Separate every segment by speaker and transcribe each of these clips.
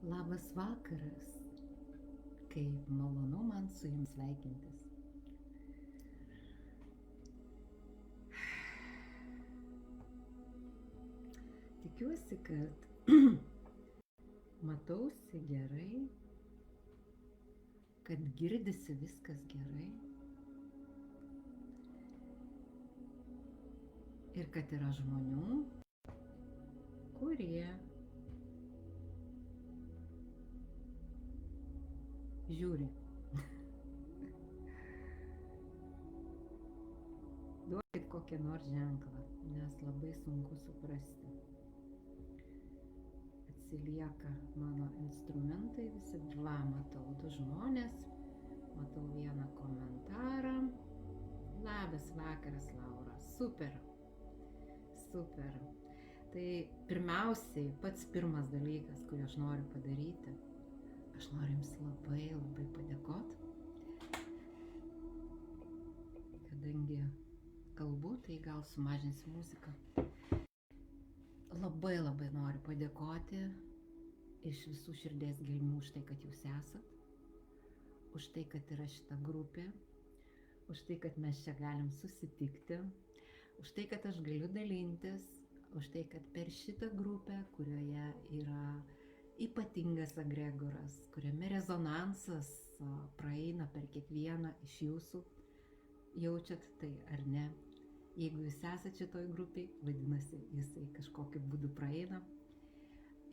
Speaker 1: Labas vakaras, kaip malonu man su jums sveikintis. Tikiuosi, kad matausi gerai, kad girdisi viskas gerai ir kad yra žmonių, kurie žiūri. Duokit kokį nors ženklą, nes labai sunku suprasti. Atsilieka mano instrumentai visi. Va, matau du žmonės, matau vieną komentarą. Labas vakaras, Laura. Super. Super. Tai pirmiausiai, pats pirmas dalykas, kurį aš noriu padaryti, aš noriu jums labai padėkoti. Kadangi kalbu, tai gal sumažinsiu muziką. Labai noriu padėkoti iš visų širdies gelmių už tai, kad jūs esat, už tai, kad yra šita grupė, už tai, kad mes čia galim susitikti, už tai, kad aš galiu dalintis, už tai, kad per šitą grupę, kurioje yra ypatingas egregoras, kuriame rezonansas praeina per kiekvieną iš jūsų, jaučiat tai ar ne? Jeigu jūs esate šitoj grupiai, vadinasi, jisai kažkokiu būdu praeina.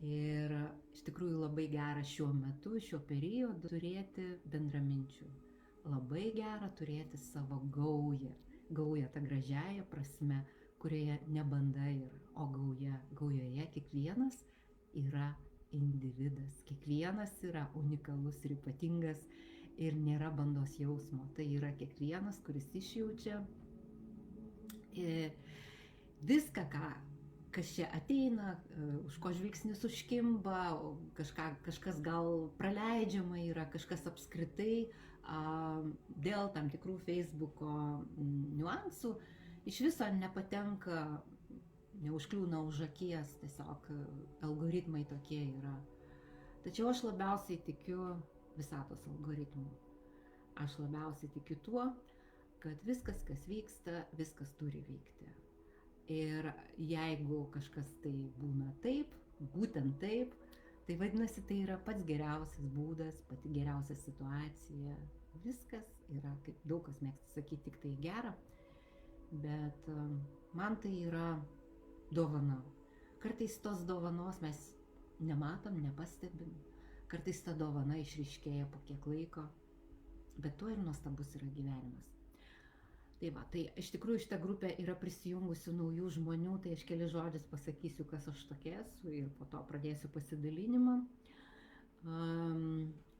Speaker 1: Ir iš tikrųjų labai gera šiuo metu, šiuo periodu turėti bendraminčių. Labai gera turėti savo gaują. Gauja ta gražiaja prasme, kurioje ne banda yra, o gaujoje kiekvienas yra individas. Kiekvienas yra unikalus ir ypatingas ir nėra bandos jausmo. Tai yra kiekvienas, kuris išjaučia viską, kas čia ateina, už ko žvilgsnis užkimba, kažkas gal praleidžiama yra, kažkas apskritai dėl tam tikrų Facebooko niuansų iš viso nepatenka, neužkliūna už akies, tiesiog algoritmai tokie yra. Tačiau aš labiausiai tikiu visatos algoritmų. Aš labiausiai tikiu tuo, kad viskas, kas vyksta, viskas turi vykti. Ir jeigu kažkas tai būna taip, būtent taip, tai vadinasi, tai yra pats geriausias būdas, pati geriausia situacija. Viskas yra, kaip daug kas mėgsta sakyti, tik tai gera, bet man tai yra dovana. Kartais tos dovanos mes nematom, nepastebim, kartais ta dovana išryškėja po kiek laiko, bet tuo ir nuostabus yra gyvenimas. Tai va, tai iš tikrųjų šitą grupę yra prisijungusių naujų žmonių, tai aš keli žodžius pasakysiu, kas aš tokia esu ir po to pradėsiu pasidalinimą.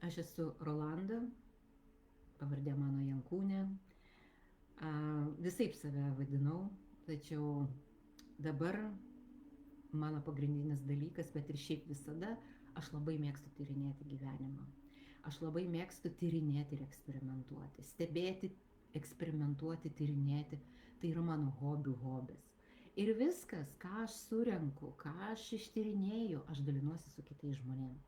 Speaker 1: Aš esu Rolanda, pavardė mano Jankūnė. Visaip save vadinau, tačiau dabar mano pagrindinis dalykas, bet ir šiaip visada, aš labai mėgstu tyrinėti gyvenimą. Aš labai mėgstu tyrinėti ir eksperimentuoti, stebėti, eksperimentuoti, tyrinėti, tai yra mano hobis. Ir viskas, ką aš surenku, ką aš ištyrinėju, aš dalinuosi su kitais žmonėmis.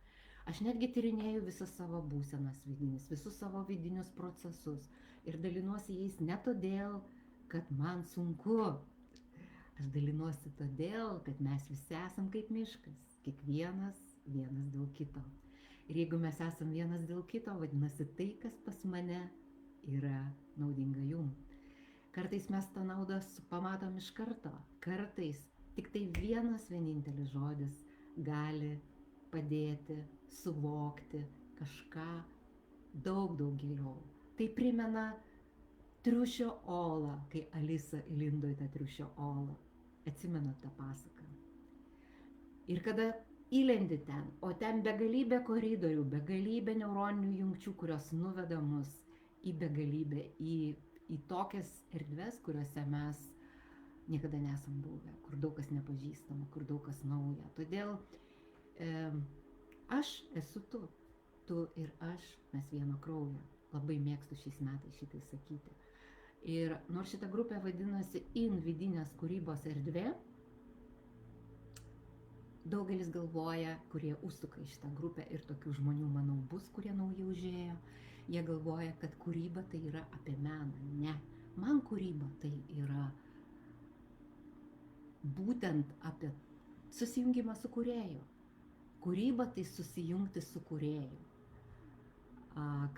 Speaker 1: Aš netgi tyrinėju visas savo būsenas vidinis, visus savo vidinius procesus ir dalinuosi jais ne todėl, kad man sunku. Aš dalinuosi todėl, kad mes visi esam kaip miškas, kiekvienas vienas dėl kito. Ir jeigu mes esam vienas dėl kito, vadinasi tai, kas pas mane yra naudinga jum. Kartais mes tą naudą pamatom iš karto, kartais tik tai vienas vienintelis žodis gali padėti suvokti kažką daug giliau. Tai primena triušio olą, kai Alisa įlindo į tą triušio olą. Atsimenat tą pasaką. Ir kada įlendi ten, o ten begalybė koridorių, begalybė neuroninių jungčių, kurios nuveda mus į begalybę, į tokias erdves, kuriuose mes niekada nesam buvę, kur daug kas nepažįstama, kur daug kas nauja. Todėl aš esu tu ir aš, mes vieno kraujo. Labai mėgstu šiais metais šitai sakyti. Ir nors šita grupė vadinasi vidinės kūrybos erdvė, Daugelis galvoja, kurie užsuka į šitą grupę, ir tokių žmonių, manau, bus, kurie naujai užėjo, jie galvoja, kad kūryba tai yra apie meną. Ne, man kūryba tai yra būtent apie susijungimą su kūrėju. Kūryba tai susijungti su kūrėju.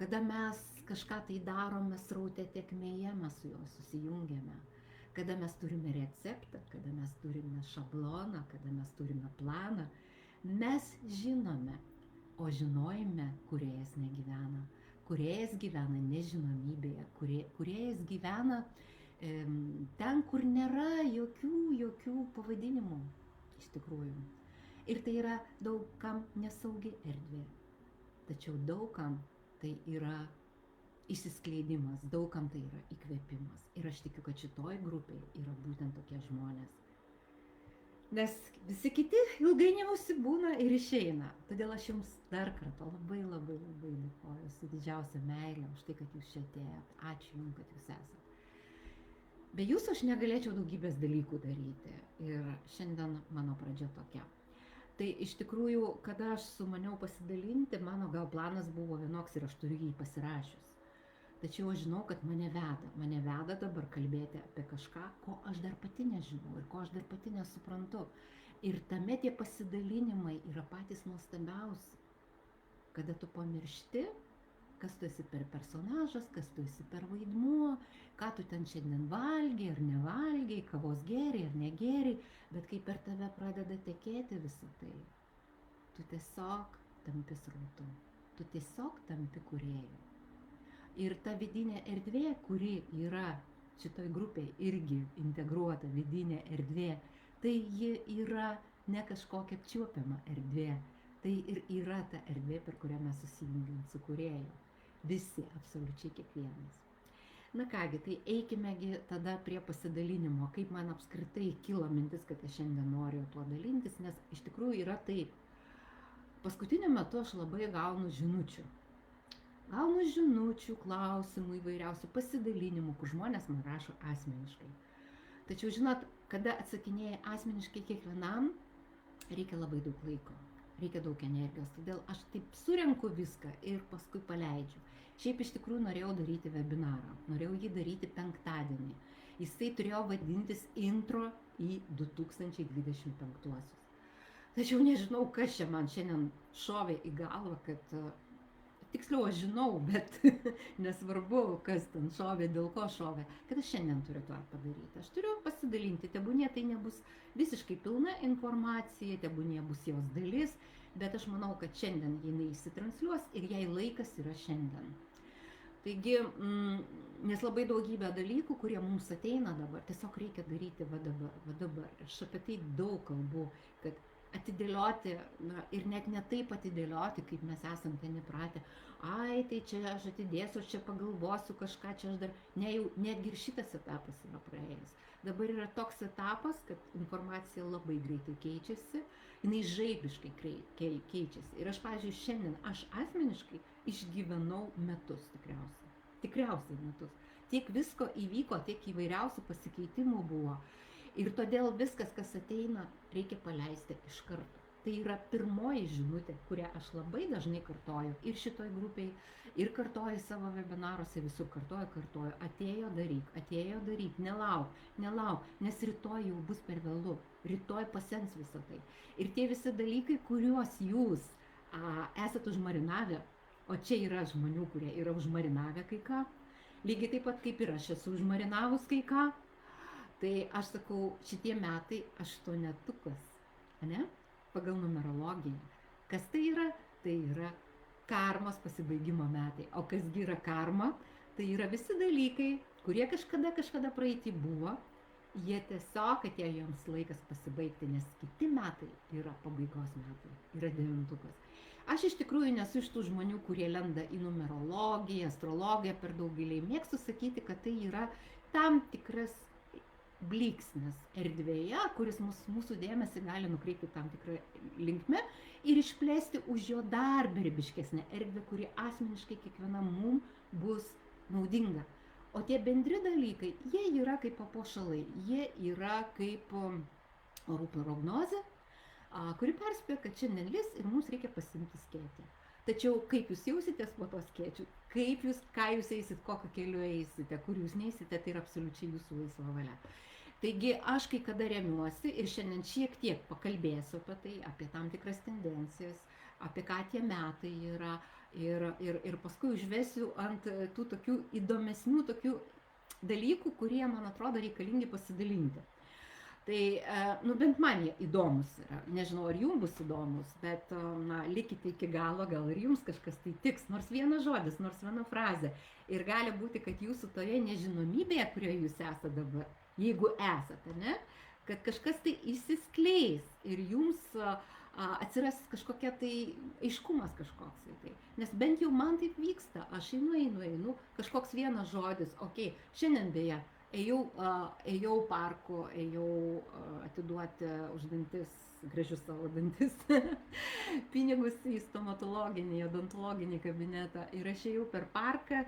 Speaker 1: Kada mes kažką tai darome sraute tėkmėje, mes su juo susijungiame. Kada mes turime receptą, kada mes turime šabloną, kada mes turime planą, mes žinome, o žinojime kūrėjas negyvena. Kūrėjas gyvena nežinomybėje, kūrėjas gyvena ten, kur nėra jokių pavadinimų, iš tikrųjų. Ir tai yra daugam nesaugi erdvė. Tačiau daugam tai yra išsiskleidimas, daugam tai yra įkvėpimas. Ir aš tikiu, kad šitoj grupėje yra būtent tokie žmonės. Nes visi kiti ilgai neužsibūna ir išeina. Todėl aš jums dar kartą labai dėkoju su didžiausia meile už tai, kad jūs čia atėjot. Ačiū jums, kad jūs esate. Be jūsų aš negalėčiau daugybės dalykų daryti. Ir šiandien mano pradžia tokia. Tai iš tikrųjų, kada aš sumaniau pasidalinti, mano gal planas buvo vienoks ir aš turiu jį pasirašius. Tačiau aš žinau, kad mane veda dabar kalbėti apie kažką, ko aš dar pati nežinau ir ko aš dar pati nesuprantu. Ir tame tie pasidalinimai yra patys nuostabiausi. Kada tu pamiršti, kas tu esi per personažas, kas tu esi per vaidmuo, ką tu ten šiandien valgiai ar nevalgiai, kavos gėriai ar negėriai, bet kai per tave pradeda tekėti visą tai, tu tiesiog tampi srautu, tu tiesiog tampi kūrėju. Ir ta vidinė erdvė, kuri yra šitoj grupėje irgi integruota vidinė erdvė, tai ji yra ne kažkokia apčiuopiama erdvė, tai ir yra ta erdvė, per kurią mes susijungiam su kūrėju. Visi, absoliučiai kiekvienas. Na kągi, tai eikimegi tada prie pasidalinimo, kaip man apskritai kilo mintis, kad aš šiandien noriu tuo dalintis, nes iš tikrųjų yra taip. Paskutiniu metu aš labai gaunu žinučių. Klausimų įvairiausių, pasidalinimų, kur žmonės man rašo asmeniškai. Tačiau, žinot, kada atsakinėja asmeniškai kiekvienam, reikia labai daug laiko. Reikia daug energijos, todėl aš taip surenku viską ir paskui paleidžiu. Šiaip iš tikrųjų norėjau daryti webinarą, norėjau jį daryti penktadienį. Jisai turėjo vadintis Intro į 2025. Tačiau nežinau, kas čia man šiandien šovė į galvą, kad tiksliau aš žinau, bet nesvarbu, kas ten šovė, dėl ko šovė, kad aš šiandien turiu tą padaryti. Aš turiu pasidalinti, tebūnie tai nebus visiškai pilna informacija, tebūnie bus jos dalis, bet aš manau, kad šiandien jinai įsitransliuos ir jai laikas yra šiandien. Taigi, nes labai daugybė dalykų, kurie mums ateina dabar, tiesiog reikia daryti va dabar. Aš apie tai daug kalbu, kad atidėlioti, ir net ne taip atidėlioti, kaip mes esam ten įpratę. Ai, tai čia aš atidėsiu, aš čia pagalvosiu kažką, čia aš dar, ne, jau netgi ir šitas etapas yra praėjęs. Dabar yra toks etapas, kad informacija labai greitai keičiasi, jinai žaibiškai keičiasi. Ir aš, pavyzdžiui, šiandien, aš asmeniškai išgyvenau metus tikriausiai. Tikriausiai metus. Tiek visko įvyko, tiek įvairiausių pasikeitimų buvo. Ir todėl viskas, kas ateina, reikia paleisti iš karto. Tai yra pirmoji žinutė, kurią aš labai dažnai kartoju ir šitoj grupiai, ir kartoju savo webinaruose, visur kartoju. Atėjo daryk, nelauk, nes rytoj jau bus per vėlu, rytoj pasens visą tai. Ir tie visi dalykai, kuriuos jūs esate užmarinavę, o čia yra žmonių, kurie yra užmarinavę kai ką, lygiai taip pat kaip ir aš esu užmarinavus kai ką. Tai aš sakau, šitie metai aštuonetukas, ne? Pagal numerologiją. Kas tai yra? Tai yra karmos pasibaigimo metai. O kasgi yra karma? Tai yra visi dalykai, kurie kažkada praeitį buvo, jie tiesiog atėjo joms laikas pasibaigti, nes kiti metai yra pabaigos metai, yra devintukas. Aš iš tikrųjų nesu iš tų žmonių, kurie lenda į numerologiją, astrologiją per daugeliai. Mėgstu sakyti, kad tai yra tam tikras blyksnis erdvėje, kuris mūsų dėmesį gali nukreipti tam tikrą linkme ir išplėsti už jo dar beribiškesnę erdvę, kuri asmeniškai kiekvienam mum bus naudinga. O tie bendri dalykai, jie yra kaip papuošalai, jie yra kaip orų prognozė, kuri perspėja, kad šiandien lis ir mums reikia pasiimti skėtį. Tačiau kaip jūs jausitės po to skėčių, ką jūs eisit, kokiu keliu eisite, kur jūs neisite, tai yra absoliučiai jūsų laisva valia. Taigi aš kai kada remiuosi ir šiandien šiek tiek pakalbėsiu apie tai, apie tam tikras tendencijas, apie ką tie metai yra ir paskui užvesiu ant tų tokių įdomesnių tokių dalykų, kurie, man atrodo, reikalingi pasidalinti. Tai, bent man jie įdomus yra. Nežinau, ar jums bus įdomus, bet, likite iki galo, gal ir jums kažkas tai tiks. Nors vienas žodis, nors viena frazė. Ir gali būti, kad jūsų toje nežinomybėje, kurioje jūs esate dabar, jeigu esate, ne, kad kažkas tai įsiskleis ir jums atsiras kažkokia tai aiškumas kažkoks. Tai. Nes bent jau man taip vyksta. Aš einu, kažkoks vienas žodis, okei, šiandien beje, ėjau parku, ėjau atiduoti už dantis, gražius savo dantis, pinigus į stomatologinį, odontologinį kabinetą. Ir aš ėjau per parką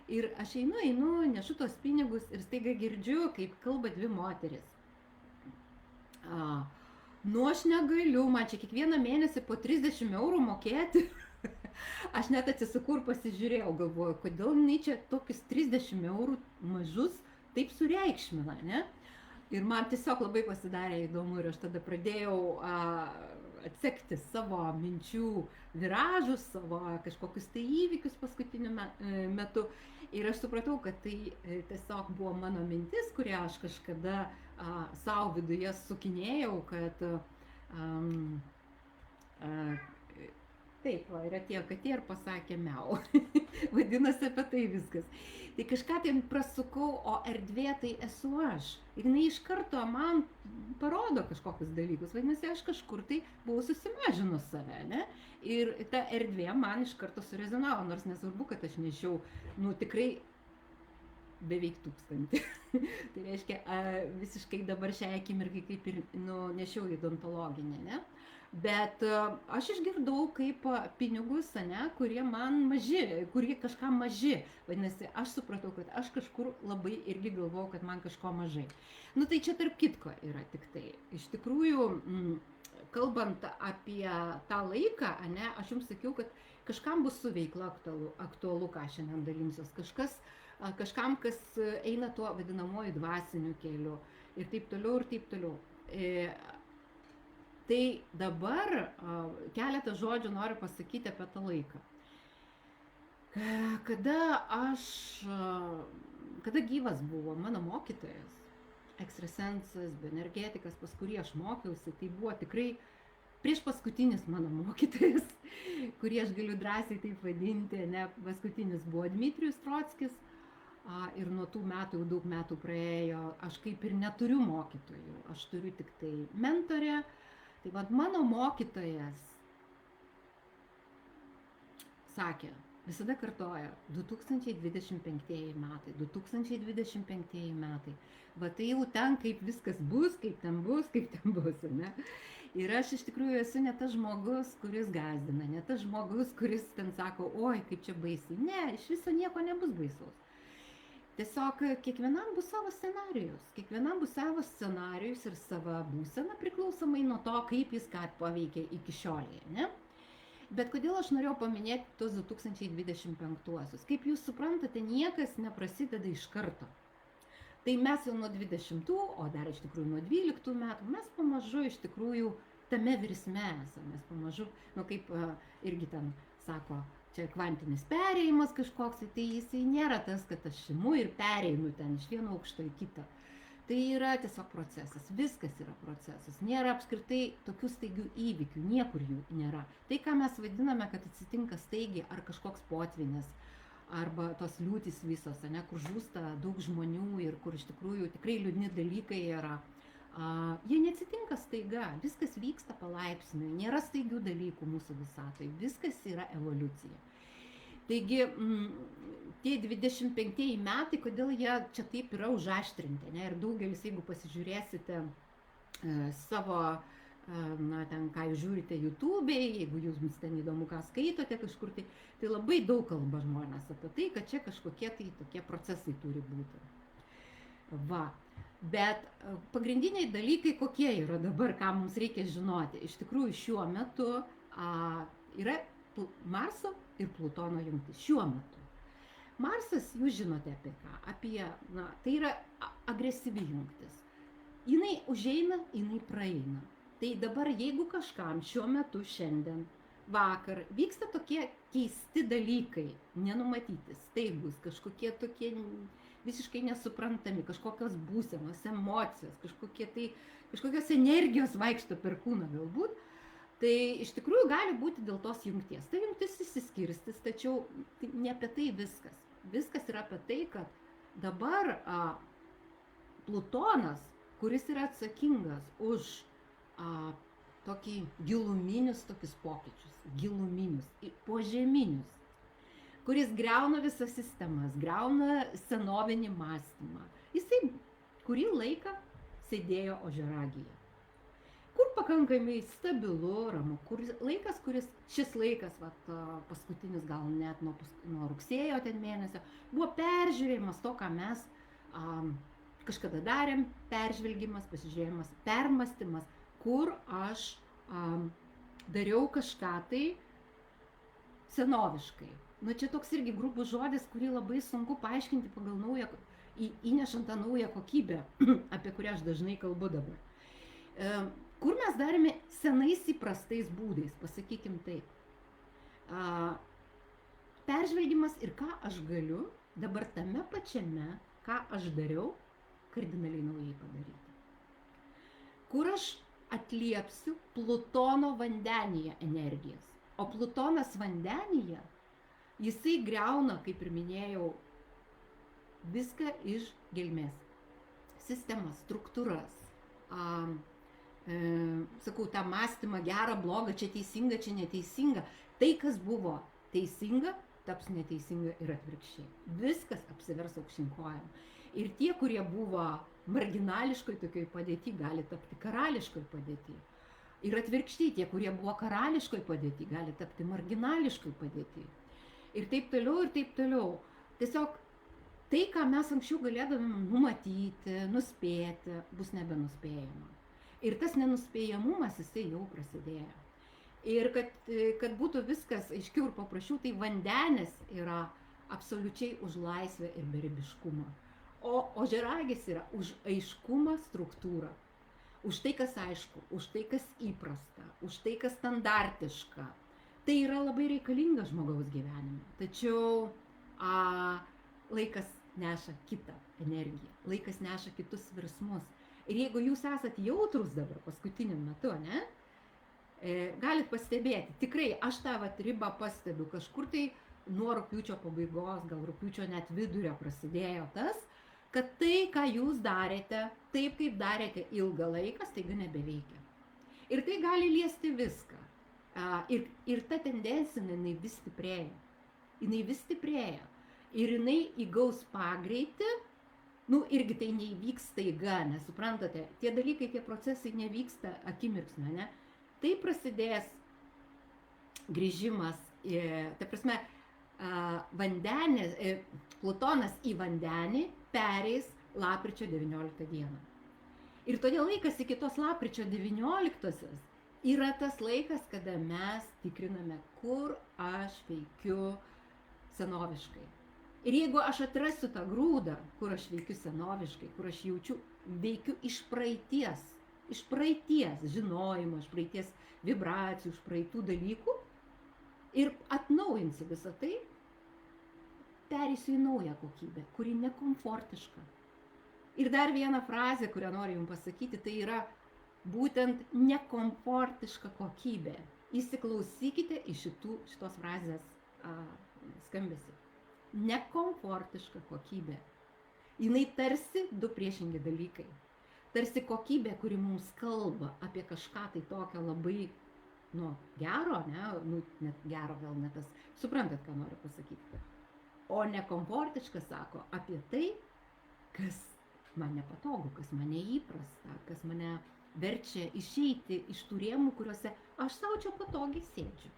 Speaker 1: ir aš einu, nešu tos pinigus ir staiga girdžiu, kaip kalba dvi moteris. Aš negaliu, man čia kiekvieną mėnesį po 30 eurų mokėti. Aš net atsisukau ir pasižiūrėjau, galvoju, kodėl jinai čia tokius 30 eurų mažus taip sureikšmina, ne? Ir man tiesiog labai pasidarė įdomu ir aš tada pradėjau atsekti savo minčių viražus, savo kažkokius tai įvykius paskutiniu metu. Ir aš supratau, kad tai tiesiog buvo mano mintis, kurią aš kažkada savo viduje sukinėjau, kad taip, ir atėjo katė ir pasakė miau. Vadinasi, apie tai viskas. Tai kažką tai prasukau, o erdvė tai esu aš. Ir jinai iš karto man parodo kažkokius dalykus. Vadinasi, aš kažkur tai buvau susimažinus save, ne? Ir ta erdvė man iš karto surezonavo, nors nesvarbu, kad aš nešiau, tikrai beveik 1000. Tai reiškia, visiškai dabar šiai akimirkai kaip ir nešiau į odontologinę, ne? Bet aš išgirdau kaip pinigus, ne, kurie man maži, kurie kažkam maži. Vadinasi, aš supratau, kad aš kažkur labai irgi galvojau, kad man kažko mažai. Tai čia tarp kitko yra tik tai. Iš tikrųjų, kalbant apie tą laiką, ne, aš jums sakiau, kad kažkam bus su veikla aktualu, ką šiandien dalinsiuos. Kažkam, kas eina tuo vadinamuoju dvasiniu keliu ir taip toliau, ir taip toliau. Tai dabar keletą žodžių noriu pasakyti apie tą laiką. Kada gyvas buvo mano mokytojas, ekstrasensas, bioenergetikas, pas kurį aš mokiausi, tai buvo tikrai prieš paskutinis mano mokytojas, kurį aš galiu drąsiai taip vadinti, ne, paskutinis buvo Dmitrijus Trockis. Ir nuo tų metų, jau daug metų praėjo, aš kaip ir neturiu mokytojų, aš turiu tik tai mentorę. Tai mano mokytojas sakė, visada kartoja, 2025 metai, 2025 metai. Tai jau ten kaip viskas bus, kaip ten bus, ne? Ir aš iš tikrųjų esu ne tas žmogus, kuris gąsdina, ne tas žmogus, kuris ten sako, oi, kaip čia baisiai. Ne, iš viso nieko nebus baisaus. Tiesiog kiekvienam bus savo scenarijus ir sava būsena priklausomai nuo to, kaip jis ką paveikė iki šiolėje, ne? Bet kodėl aš norėjau paminėti tos 2025-uosius? Kaip jūs suprantate, niekas neprasideda iš karto. Tai mes jau nuo 20, o dar iš tikrųjų nuo 12 metų, mes pamažu iš tikrųjų tame virsme esame, mes pamažu, kaip irgi ten sako, čia kvantinis perėjimas kažkoks, tai jisai nėra tas, kad aš imu ir pereinu ten iš vieno aukšto į kitą. Tai yra tiesiog procesas, viskas yra procesas, nėra apskritai tokių staigių įvykių, niekur jų nėra. Tai, ką mes vadiname, kad atsitinka staigiai ar kažkoks potvynis, arba tos liūtys visos, ne, kur žūsta daug žmonių ir kur iš tikrųjų tikrai liūdni dalykai yra, jie neatsitinka staiga, viskas vyksta palaipsniui, nėra staigių dalykų mūsų visatai, viskas yra evoliucija. Taigi, tie 25 metai, kodėl jie čia taip yra užaštrinti, ne? Ir daugelis, jeigu pasižiūrėsite savo, ten, ką jūs žiūrite YouTube'e, jeigu jums ten įdomu, ką skaitote kažkur, tai labai daug kalba žmonės apie tai, kad čia kažkokie tai tokie procesai turi būti. Bet pagrindiniai dalykai kokie yra dabar, ką mums reikia žinoti. Iš tikrųjų, šiuo metu yra Marso ir Plutono jungtis. Šiuo metu. Marsas, jūs žinote apie ką? Tai yra agresyvi jungtis. Jinai užeina, jinai praeina. Tai dabar, jeigu kažkam šiuo metu, šiandien, vakar, vyksta tokie keisti dalykai, nenumatyti, staigus, kažkokie tokie visiškai nesuprantami, kažkokios būsenos, emocijos, kažkokios energijos vaikšto per kūną galbūt, tai iš tikrųjų gali būti dėl tos jungties. Ta jungtis išsiskirstys, tačiau ne apie tai viskas. Viskas yra apie tai, kad dabar Plutonas, kuris yra atsakingas už tokį giluminius tokius pokyčius, giluminius, požeminius, kuris greuna visas sistemas, greuna senovinį mąstymą. Jisai kurį laiką sėdėjo ožiaragyje, kur pakankamai stabilu, ramu, šis laikas, paskutinis gal net nuo rugsėjo ten mėnesio, buvo peržiūrėjimas to, ką mes kažkada darėm, peržvelgimas, pasižiūrėjimas, permastymas, kur aš dariau kažką tai senoviškai. Čia toks irgi grubus žodis, kurį labai sunku paaiškinti pagal įnešant tą naują kokybę, apie kurią aš dažnai kalbu dabar. Kur mes darėme senais įprastais būdais, pasakykim taip. Peržvelgimas ir ką aš galiu dabar tame pačiame, ką aš dariau, kardinaliai naujai padaryti. Kur aš atliepsiu Plutono vandenyje energijas. O Plutonas vandenyje, jisai greuna, kaip ir minėjau, viską iš gelmės. Sistemas, struktūras, sakau, tą mąstymą, gerą, blogą, čia teisinga, čia neteisinga. Tai, kas buvo teisinga, taps neteisinga ir atvirkščiai. Viskas apsivers aukštyn kojom. Ir tie, kurie buvo marginališkoj tokioj padėty, gali tapti karališkoj padėty. Ir atvirkščiai, tie, kurie buvo karališkoj padėty, gali tapti marginališkoj padėty. Ir taip toliau, ir taip toliau. Tiesiog tai, ką mes anksčiau galėdavome numatyti, nuspėti, bus nebenuspėjama. Ir tas nenuspėjamumas, jisai jau prasidėjo. Ir kad būtų viskas aiškiau ir paprasčiau, tai vandenis yra absoliučiai už laisvę ir beribiškumą. O ožiaragis yra už aiškumą, struktūrą. Už tai, kas aišku, už tai, kas įprasta, už tai, kas standartiška. Tai yra labai reikalinga žmogaus gyvenime. Tačiau laikas neša kitą energiją, laikas neša kitus virsmus. Ir jeigu jūs esat jautrus dabar paskutiniu metu, galit pastebėti, tikrai aš tą ribą pastebiu, kažkur tai nuo rugpjūčio pabaigos, gal rugpjūčio net vidurio prasidėjo tas, kad tai, ką jūs darėte, taip kaip darėte ilgą laiką, staiga nebeveikia. Ir tai gali liesti viską. Ir ta tendencija, jinai vis stiprėja. Ir jinai įgaus pagreitį, irgi tai neįvyks staiga, nesuprantate, tie dalykai, tie procesai nevyksta akimirksniu, ne? Tai prasidės grįžimas, ta prasme, Plutonas į vandenį pereis lapkričio 19 dieną. Ir todėl laikas iki tos lapkričio 19-osios yra tas laikas, kada mes tikriname, kur aš veikiu senoviškai. Ir jeigu aš atrasiu tą grūdą, kur aš veikiu senoviškai, kur aš veikiu iš praeities žinojimo, iš praeities vibracijų, iš praeitų dalykų ir atnaujinsiu visą tai, pereisiu į naują kokybę, kuri nekomfortiška. Ir dar viena frazė, kurią noriu jums pasakyti, tai yra būtent nekomfortiška kokybė. Įsiklausykite į šitos frazės skambesį. Nekomfortiška kokybė. Jinai tarsi du priešingi dalykai. Tarsi kokybė, kuri mums kalba apie kažką tai tokio labai, gero, net gero gal ne tas, suprantat, ką noriu pasakyti. O nekomfortiška sako apie tai, kas man nepatogu, kas man neįprasta, kas mane verčia išeiti iš tų rėmų, kuriuose aš sau čia patogiai sėdžiu.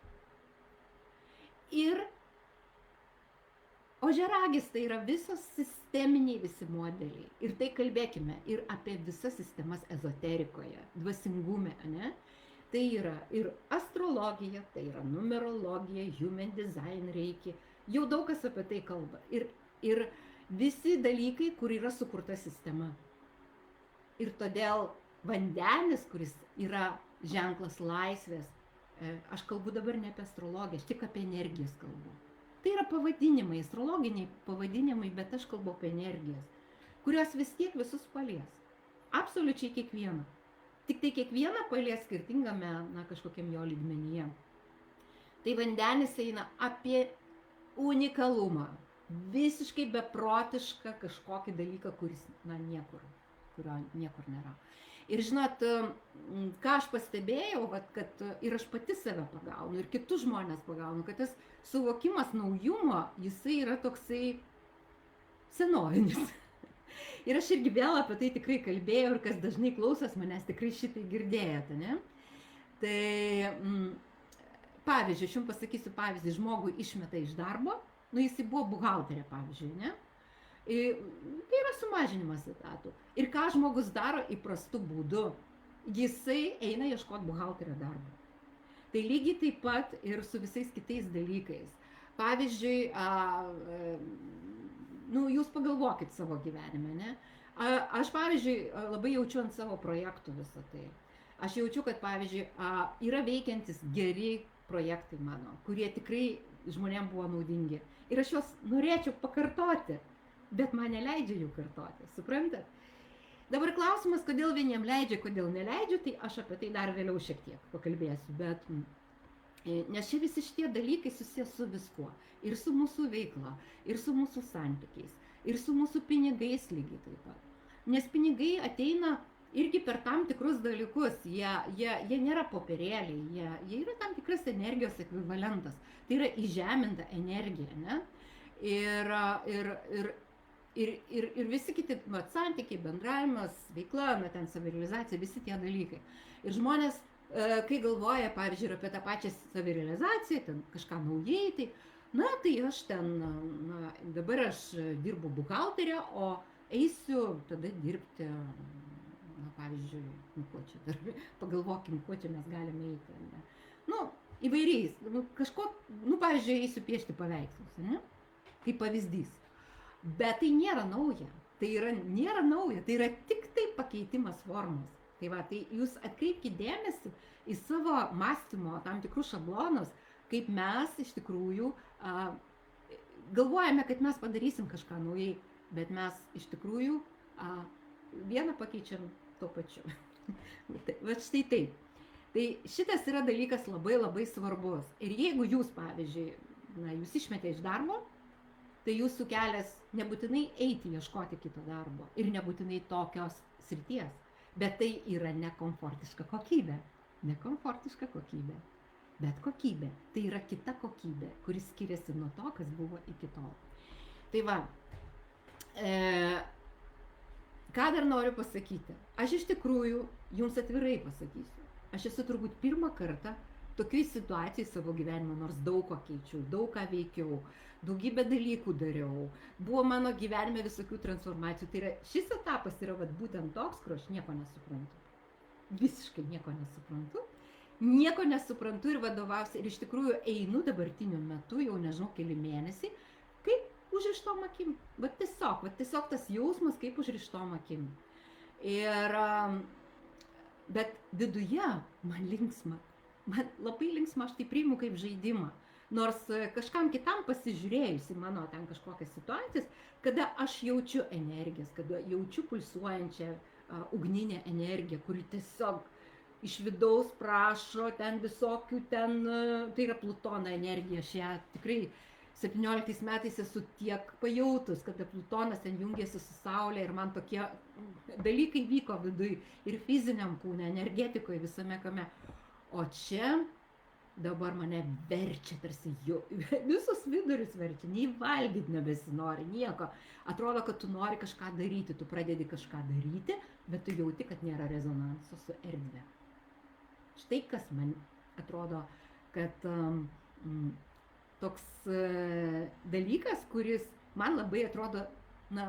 Speaker 1: Ir Ožiaragis tai yra visos sisteminiai visi modeliai. Ir tai kalbėkime ir apie visas sistemas ezoterikoje, dvasingume, ne? Tai yra ir astrologija, tai yra numerologija, human design reiki. Jau daug kas apie tai kalba. Ir visi dalykai, kur yra sukurta sistema. Ir todėl vandenis, kuris yra ženklas laisvės, aš kalbu dabar ne apie astrologiją, aš tik apie energijas kalbu. Tai yra pavadinimai, astrologiniai pavadinimai, bet aš kalbu apie energijas, kurios vis tiek visus palies. Absoliučiai kiekvieną. Tik tai kiekvieną palies skirtingame, kažkokiam jo lygmenyje. Tai vandenis eina apie unikalumą, visiškai beprotišką kažkokį dalyką, kuris, kurio niekur nėra. Ir žinot, ką aš pastebėjau, kad ir aš pati save pagaunu, ir kitus žmonės pagaunu, kad tas suvokimas naujumo, jisai yra toksai senovinis. Ir aš irgi vėl apie tai tikrai kalbėjau, ir kas dažnai klausos manęs tikrai šitai girdėjote, ne? Tai, pavyzdžiui, aš jums pasakysiu pavyzdį, žmogų išmeta iš darbo, jisai buvo buhalterė, pavyzdžiui, ne? Tai yra sumažinimas etatų. Ir ką žmogus daro įprastu būdu? Jisai eina ieškoti buhalterio darbo. Tai lygiai taip pat ir su visais kitais dalykais. Pavyzdžiui, jūs pagalvokit savo gyvenime, ne? Aš, pavyzdžiui, labai jaučiu ant savo projektų visą tai. Aš jaučiu, kad, pavyzdžiui, yra veikiantis geri projektai mano, kurie tikrai žmonėm buvo naudingi. Ir aš juos norėčiau pakartoti. Bet man neleidžia jų kartoti, suprantat? Dabar klausimas, kodėl vieniem leidžia, kodėl neleidžia, tai aš apie tai dar vėliau šiek tiek pakalbėsiu, bet nes čia visi šitie dalykai susijęs su viskuo, ir su mūsų veikla, ir su mūsų santykiais, ir su mūsų pinigais lygiai taip pat. Nes pinigai ateina irgi per tam tikrus dalykus, jie nėra popierėliai, jie yra tam tikras energijos ekvivalentas, tai yra įžeminta energija, ne? Ir visi kiti santykiai, bendravimas, veikla, ten savirealizacija, visi tie dalykai. Ir žmonės, kai galvoja, pavyzdžiui, apie tą pačią savirealizaciją, ten kažką naujai, tai aš ten, dabar aš dirbu buhalterę, o eisiu tada dirbti, pavyzdžiui, pagalvokim, kuo čia mes galime eiti. Ne? Įvairiais, pavyzdžiui, eisiu piešti paveikslus, ne? Kaip pavyzdys. Bet tai nėra nauja, tai yra tik tai pakeitimas formos. Tai jūs atkreipkite dėmesį į savo mąstymo tam tikrus šablonus, kaip mes iš tikrųjų galvojame, kad mes padarysim kažką naujai, bet mes iš tikrųjų vieną pakeičiam tuo pačiu. Va štai taip. Tai šitas yra dalykas labai labai svarbus. Ir jeigu jūs, pavyzdžiui, jūs išmetė iš darbo, tai jūsų kelias nebūtinai eiti ieškoti kito darbo ir nebūtinai tokios srities, bet tai yra nekomfortiška kokybė. Nekomfortiška kokybė, bet kokybė. Tai yra kita kokybė, kuris skiriasi nuo to, kas buvo iki tol. Tai va, ką dar noriu pasakyti? Aš iš tikrųjų jums atvirai pasakysiu. Aš esu turbūt pirmą kartą tokiai situacijai savo gyvenime, nors daug ką keičiau, daug ką veikiau, daugybę dalykų dariau, buvo mano gyvenime visokių transformacijų. Tai yra, šis etapas yra būtent toks, kur aš nieko nesuprantu. Visiškai nieko nesuprantu ir vadovausiu. Ir iš tikrųjų einu dabartiniu metu, jau nežinau, keli mėnesiai, kaip užrištom akim. Tiesiog tas jausmas, kaip užrištom akim. Bet viduje man linksma. Man labai linksma, aš tai priimu kaip žaidimą. Nors kažkam kitam pasižiūrėjus į mano ten kažkokias situacijas, kada aš jaučiu energijas, kada jaučiu pulsuojančią ugninę energiją, kuri tiesiog iš vidaus prašo ten visokių ten, tai yra Plutono energija, aš ją tikrai 17 metais esu tiek pajautus, kada Plutonas ten jungiasi su Saulė ir man tokie dalykai vyko viduj ir fiziniam kūne, energetikoje, visame kame. O čia dabar mane verčia, tarsi visus vidurius verčia, nei valgyti nebesinori, nieko. Atrodo, kad tu nori kažką daryti, tu pradedi kažką daryti, bet tu jauti, kad nėra rezonanso su erdve. Štai kas man atrodo, kad toks dalykas, kuris man labai atrodo, na,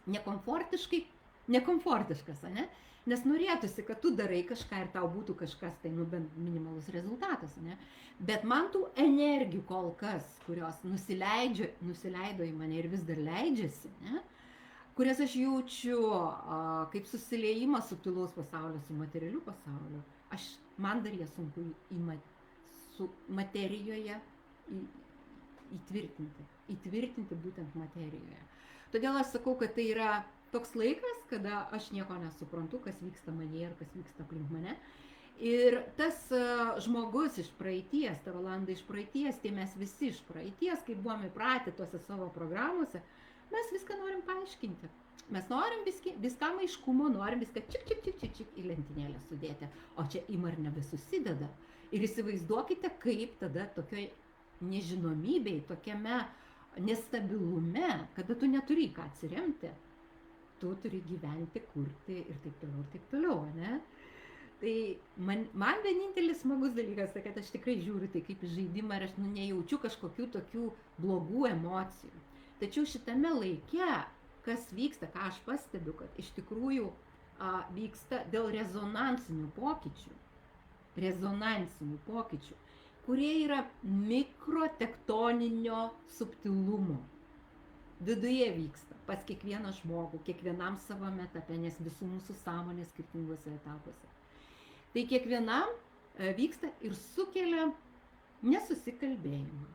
Speaker 1: nekomfortiškas, ane? Nes norėtųsi, kad tu darai kažką ir tau būtų kažkas, tai nu bent minimalus rezultatas, ne? Bet man tų energijų kol kas, kurios nusileido į mane ir vis dar leidžiasi, ne? Kurias aš jaučiu kaip susiliejimą subtilaus pasaulio su materialiu pasauliu, man dar jie sunku su materijoje įtvirtinti būtent materijoje. Todėl aš sakau, kad tai yra toks laikas, kada aš nieko nesuprantu, kas vyksta manyje ir kas vyksta aplink mane. Ir tas žmogus iš praeities, ta valanda iš praeities, tai mes visi iš praeities, kai buvome įpratę tuose savo programuose, mes viską norim paaiškinti. Mes norim viskam aiškumo, norim viską čik į lentynėlę sudėti, o čia ima ir nebesusideda. Ir įsivaizduokite, kaip tada tokioj nežinomybėj, tokiame nestabilume, kada tu neturi ką atsiremti, tu turi gyventi, kurti ir taip toliau, ne? Tai man vienintelis smagus dalykas, kad aš tikrai žiūriu tai kaip į žaidimą ir aš nejaučiu kažkokių tokių blogų emocijų. Tačiau šitame laike, kas vyksta, ką aš pastebiu, kad iš tikrųjų vyksta dėl rezonansinių pokyčių, kurie yra mikrotektoninio subtilumo. Viduje vyksta pas kiekvieną žmogų, kiekvienam savame etape, nes visų mūsų sąmonės skirtinguose etapuose. Tai kiekvienam vyksta ir sukelia nesusikalbėjimą.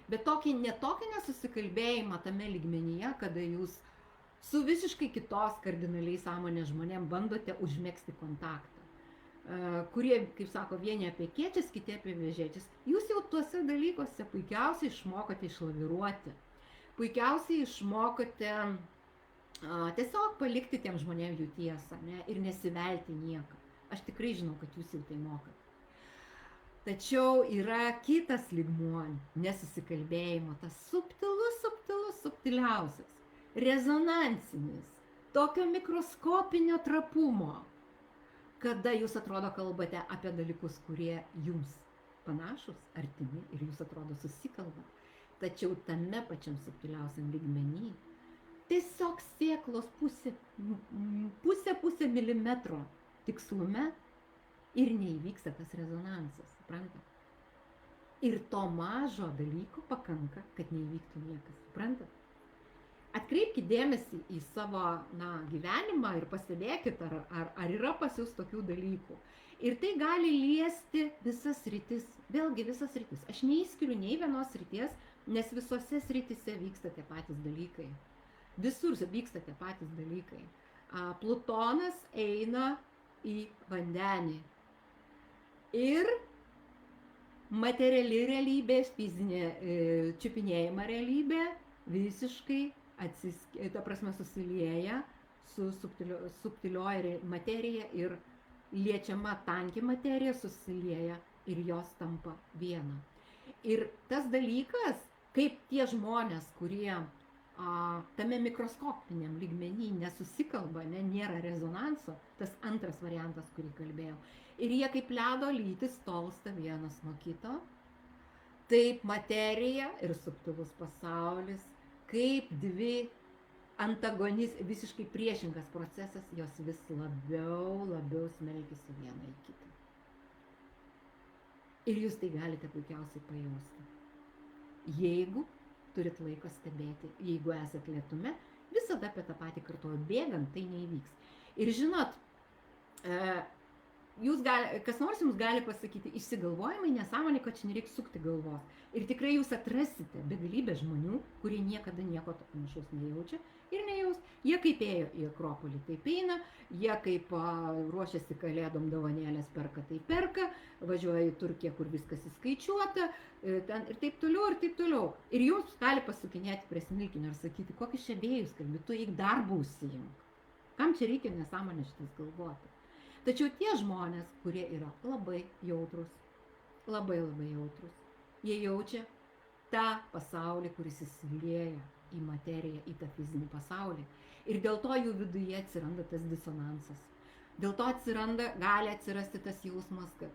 Speaker 1: Bet ne tokį nesusikalbėjimą tame lygmenyje, kada jūs su visiškai kitos kardinaliai sąmonės žmonėm bandote užmegzti kontaktą, kurie, kaip sako, vieni apie kiečias, kiti apie vėžėčias. Jūs jau tuose dalykuose puikiausiai išmokote išlaviruoti, puikiausiai išmokote tiesiog palikti tiem žmonėm jų tiesą, ne, ir nesivelti nieką. Aš tikrai žinau, kad jūs jau tai mokat. Tačiau yra kitas lygmuo nesusikalbėjimo, tas subtiliausias, rezonansinis, tokio mikroskopinio trapumo, kada jūs atrodo kalbate apie dalykus, kurie jums panašus, artimi ir jūs atrodo susikalbat. Tačiau tame pačiam subtiliausiam lygmenį tiesiog sėklos pusė milimetro tikslume ir neįvyksta tas rezonansas, suprantat? Ir to mažo dalyko pakanka, kad neįvyktų niekas, suprantat? Atkreipkite dėmesį į savo gyvenimą ir pastebėkit, ar yra pas jūs tokių dalykų. Ir tai gali liesti visas sritis, vėlgi visas sritis. Aš neįskiriu nei vienos srities, nes visose sritise vyksta tie patys dalykai. Visur vyksta tie patys dalykai. Plutonas eina į vandenį. Ir materiali realybė, fizinė čiupinėjama realybė visiškai susilieja su subtilioji materija ir liečiama tanki materija susilieja ir jos tampa viena. Ir tas dalykas, kaip tie žmonės, kurie tame mikroskopiniam lygmenį nesusikalba, nėra rezonanso, tas antras variantas, kurį kalbėjau. Ir jie kaip ledo lytis tolsta vienas nuo kito, taip materija ir subtilus pasaulis, kaip dvi visiškai priešingas procesas, jos vis labiau smelkiasi vieną į kitą. Ir jūs tai galite puikiausiai pajausti. Jeigu turit laiko stebėti, jeigu esat lėtume, visada apie tą patį kartuoju, bėgant tai neįvyks. Ir žinot, kas nors jums gali pasakyti, išsigalvojimai, nesąmonė, kad čia nereikia sukti galvos. Ir tikrai jūs atrasite begalybę žmonių, kurie niekada nieko panašaus nejaučia ir nejaus. Jie kaip ėjo į Akropolį, taip eina, jie kaip ruošiasi kalėdom dovanėlės perka, tai perka, važiuoja į Turkiją, kur viskas įskaičiuota, ir taip toliau, ir taip toliau. Ir jums gali pasukinėti prie smilkinio ir sakyti, kokius čia vėjus kalbi, tu eik darbą užsiimk. Kam čia reikia nesąmonę šitas galvoti? Tačiau tie žmonės, kurie yra labai jautrus, jie jaučia tą pasaulį, kuris įsilieja į materiją, į tą fizinį pasaulį. Ir dėl to jų viduje atsiranda tas disonansas. Dėl to gali atsirasti tas jausmas, kad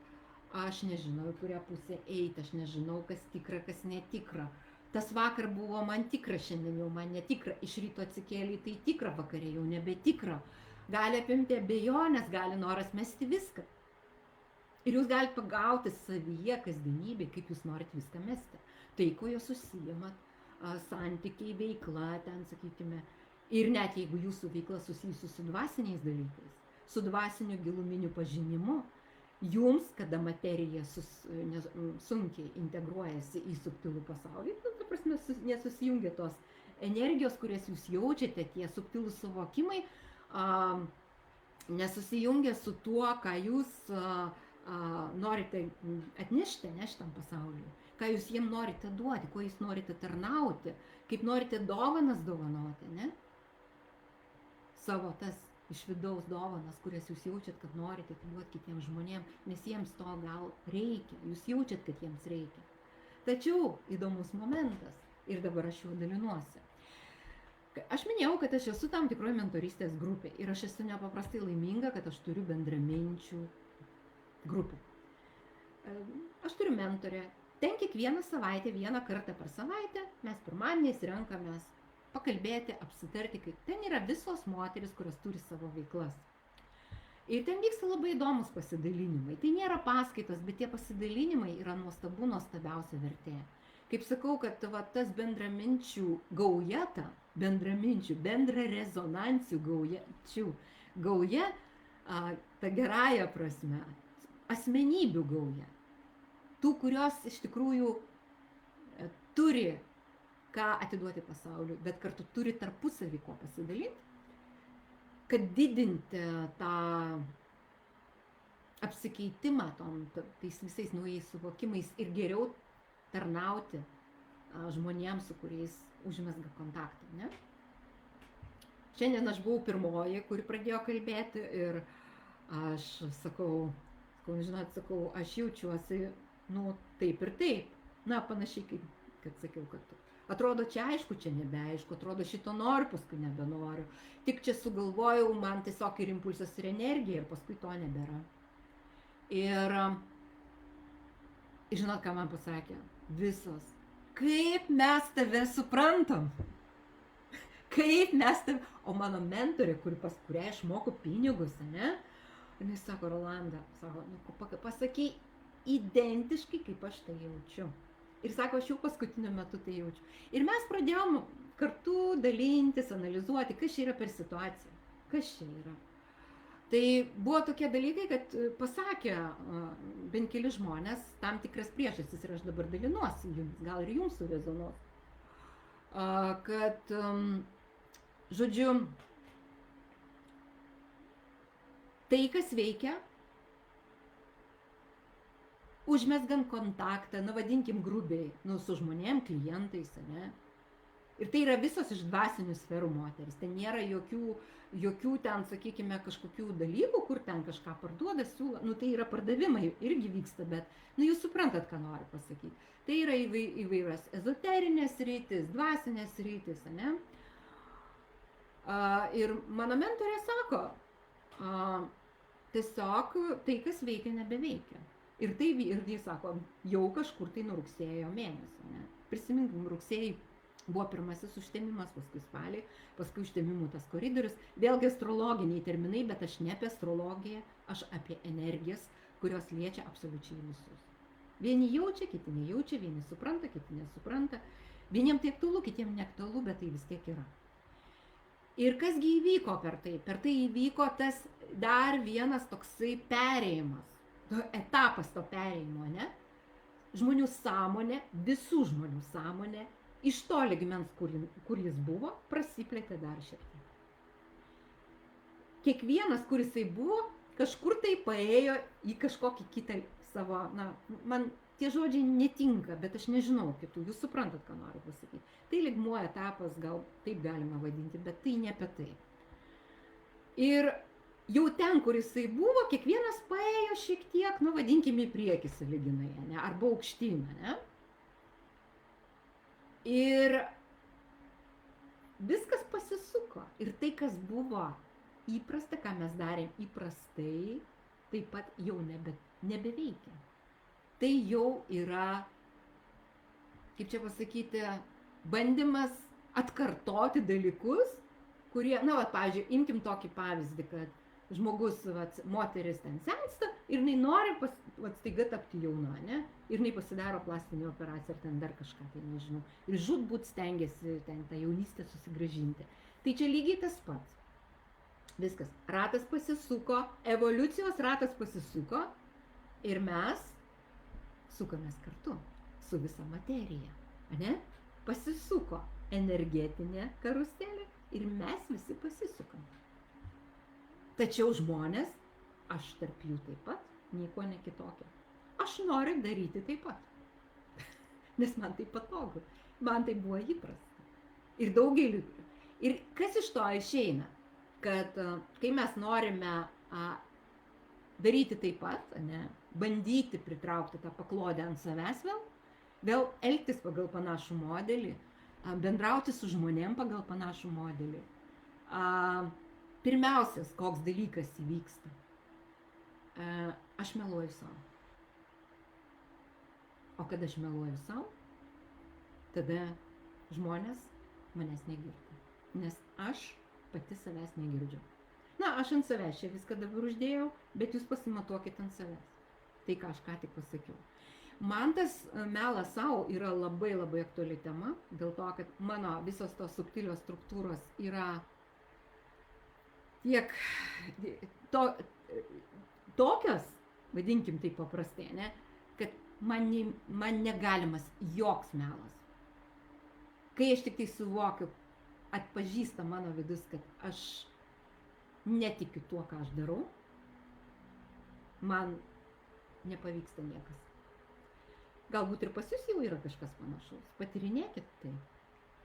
Speaker 1: aš nežinau, į kurią pusę eiti, aš nežinau, kas tikra, kas netikra. Tas vakar buvo man tikra, šiandien jau man netikra, iš ryto atsikėlė, tai tikra, vakarė jau nebetikra. Gali apimti abejonės, gali noras mesti viską. Ir jūs galite pagauti savyje kasdienybė, kaip jūs norit viską mesti. Tai, ko jūs susijimat, santykiai, veikla, ten, sakykime, ir net jeigu jūsų veikla susijusi su dvasiniais dalykais, su dvasiniu giluminiu pažinimu, jums, kada materija sunkiai integruojasi į subtilų pasaulį, ta prasme, nesusijungia tos energijos, kurias jūs jaučiate, tie subtilūs suvokimai, nesusijungia su tuo, ką jūs norite atnešti, nešti tam pasauliui, ką jūs jiem norite duoti, ko jūs norite tarnauti, kaip norite dovanas dovanoti, ne? Savo tas iš vidaus dovanas, kurias jūs jaučiat, kad norite atiduoti kitiems žmonėms, nes jiems to gal reikia, jūs jaučiat, kad jiems reikia. Tačiau įdomus momentas, ir dabar aš jau dalinuosi. Aš minėjau, kad aš esu tam tikroje mentorystės grupė ir aš esu nepaprastai laiminga, kad aš turiu bendraminčių grupę. Aš turiu mentorę, ten kiekvieną savaitę, vieną kartą per savaitę, mes pirmadieniais renkamės pakalbėti, apsitarti, kaip ten yra visos moteris, kurios turi savo veiklas. Ir ten vyksta labai įdomus pasidalinimai. Tai nėra paskaitos, bet tie pasidalinimai yra nuostabiausia vertė. Kaip sakau, kad tas bendraminčių gauja, bendra rezonancijų gauja, ta gerąja prasme, asmenybių gauja. Tų, kurios iš tikrųjų turi ką atiduoti pasauliu, bet kartu turi tarpusavį ko pasidalinti, kad didinti tą apsikeitimą tais visais naujais suvokimais ir geriau tarnauti žmonėms, su kuriais užmezga kontaktą. Ne? Šiandien aš buvau pirmoji, kuri pradėjo kalbėti ir aš sakau, aš jaučiuosi, taip ir taip. Na, panašiai, kad sakiau, kad atrodo, čia aišku, čia nebeaišku, atrodo, šito noriu, paskui nebenoriu. Tik čia sugalvojau, man tiesiog ir impulsas, ir energija, ir paskui to nebėra. Ir žinot, ką man pasakė? Visos. Kaip mes tave suprantam? Kaip mes tave... O mano mentorė, kurią aš moku pinigus, ne? Ir jis sako, Rolanda, pasakai identiškai, kaip aš tai jaučiu. Ir sako, aš jau paskutiniu metu tai jaučiu. Ir mes pradėjom kartu dalintis, analizuoti, kas čia yra per situaciją. Kas čia yra. Tai buvo tokie dalykai, kad pasakė bent keli žmonės tam tikras priežastis ir aš dabar dalinuosi jums, gal ir jums surezonuos. Kad, žodžiu, tai, kas veikia, užmesgam kontaktą, vadinkim grubiai, su žmonėm, klientais, ne? Ir tai yra visos iš dvasinių sferų moteris. Ten nėra jokių ten, sakykime, kažkokių dalykų, kur ten kažką parduoda, siūlo. Tai yra pardavimai, irgi vyksta, bet, jūs suprantat, ką noriu pasakyti. Tai yra įvairios ezoterinės rytis, dvasinės rytis, ne? Ir mano mentorė sako, tiesiog tai, kas veikia, nebeveikia. Ir jis sako, jau kažkur tai nuo rugsėjo mėnesio. Ne? Prisiminkim, rugsėjai buvo pirmasis užtemimas, paskui spalį, paskui užtemimų tas koridorius. Vėlgi astrologiniai terminai, bet aš ne apie astrologiją, aš apie energijas, kurios liečia absoliučiai visus. Vieni jaučia, kiti nejaučia, vieni supranta, kiti nesupranta. Vieniem tai aktualu, kitiem neaktualu, bet tai vis tiek yra. Ir kasgi įvyko per tai? Per tai įvyko tas dar vienas toksai perėjimas. Etapas to perėjimo, ne? Žmonių sąmonė, visų žmonių sąmonė, iš to lygmens, kur jis buvo, prasiplėtė dar šiek tiek. Kiekvienas, kur jisai buvo, kažkur tai paėjo į kažkokį kitą savo, man tie žodžiai netinka, bet aš nežinau kitų, jūs suprantat, ką noriu pasakyti. Tai lygmuo etapas, gal taip galima vadinti, bet tai ne apie tai. Ir jau ten, kur jisai buvo, kiekvienas paėjo šiek tiek, vadinkime į priekį sąlyginai, ne, arba aukštyn, ne. Ir viskas pasisuko. Ir tai, kas buvo įprasta, ką mes darėm įprastai, taip pat jau nebeveikia. tai jau yra, kaip čia pasakyti, bandymas atkartoti dalykus, kurie, na, va, pavyzdžiui, imkim tokį pavyzdį, kad žmogus, va, moteris ten sensta ir jinai nori staiga tapti jauna, ne? Ir jinai pasidaro plastinę operaciją ar ten dar kažką, tai nežinau. Ir žūtbūt stengiasi ten tą jaunystę susigrąžinti. Tai čia lygiai tas pats. Viskas. Ratas pasisuko, evoliucijos ratas pasisuko ir mes sukamės kartu su visa materija. Ne? Pasisuko energetinė karuselė ir mes visi pasisukam. Tačiau žmonės, aš tarp jų taip pat, nieko ne kitokia. Aš noriu daryti taip pat. Nes man tai patogu. Man tai buvo įprasta. Ir daugeliu. Ir kas iš to išeina? Kad kai mes norime daryti taip pat, ne, bandyti pritraukti tą paklodę ant savęs vėl elgtis pagal panašų modelį, bendrauti su žmonėm pagal panašų modelį. Pirmiausias, koks dalykas įvyksta. Aš meluoju savo. O kad aš meluoju savo, tada žmonės manęs negirdi. Nes aš pati savęs negirdžiu. Na, aš ant savęs čia viską dabar uždėjau, bet jūs pasimatuokit ant savęs. Tai, ką aš ką tik pasakiau. Man tas melas savo yra labai labai aktuali tema, dėl to, kad mano visos tos subtilios struktūros yra tiek tokios, vadinkim taip paprastai, ne, kad man negalimas joks melas. Kai aš tik tai suvokiu, atpažįsta mano vidus, kad aš netikiu tuo, ką aš darau, man nepavyksta niekas. Galbūt ir pas jūs jau yra kažkas panašaus. Patyrinėkit tai.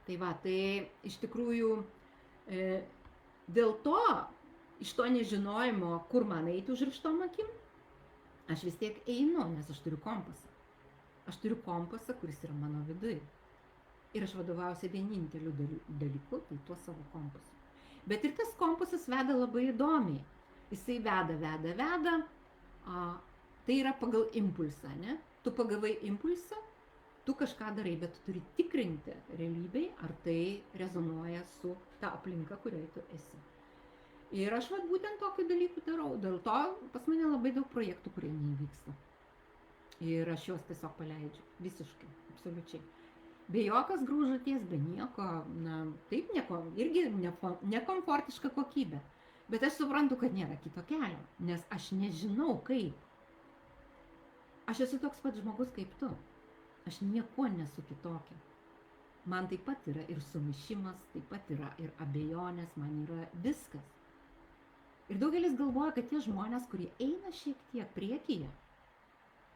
Speaker 1: Tai va, tai iš tikrųjų dėl to, iš to nežinojimo, kur man eiti užrištom akim, aš vis tiek einu, nes aš turiu kompasą. Aš turiu kompasą, kuris yra mano viduje. Ir aš vadovausiu vieninteliu dalyku, tai tuo savo kompasu. Bet ir tas kompasas veda labai įdomiai. Jisai veda. Tai yra pagal impulsą, ne? Tu pagavai impulsą, tu kažką darai, bet tu turi tikrinti realybėj, ar tai rezonuoja su ta aplinka, kurioje tu esi. Ir aš būtent tokių dalykų darau. Dėl to pas mane labai daug projektų, kurie neįvyksta. Ir aš juos tiesiog paleidžiu. Visiškai, absoliučiai. Be jokios graužaties, be nieko, na, taip, irgi nekomfortiška kokybė. Bet aš suprantu, kad nėra kito kelio, nes aš nežinau kaip. Aš esu toks pat žmogus kaip tu. Aš nieko nesu kitokia. Man taip pat yra ir sumišimas, taip pat yra ir abejonės, man yra viskas. Ir daugelis galvoja, kad tie žmonės, kurie eina šiek tiek priekyje,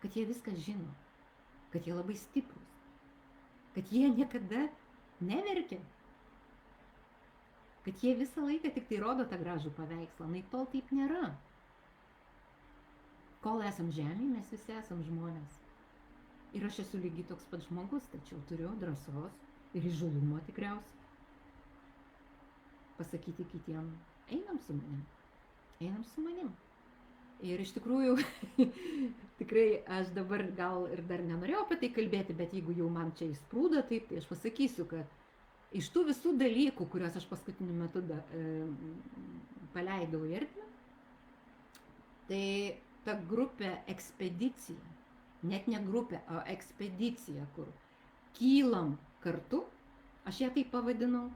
Speaker 1: kad jie viską žino, kad jie labai stiprus, kad jie niekada neverkia, kad jie visą laiką tik tai rodo tą gražų paveikslą. Na, tol taip nėra. Kol esam žemėje, mes visi esam žmonės. Ir aš esu lygiai toks pat žmogus, tačiau turiu drąsos ir įžūlumo tikriausiai pasakyti kitiem, einam su manim. Ir iš tikrųjų, tikrai aš dabar gal ir dar nenorėjau apie tai kalbėti, bet jeigu jau man čia įsprūdo, tai aš pasakysiu, kad iš tų visų dalykų, kuriuos aš paskutiniu metu paleidau į erdvę, tai ta grupė ekspedicija, net ne grupė, o ekspedicija, kur kylam kartu, aš ją taip pavadinau,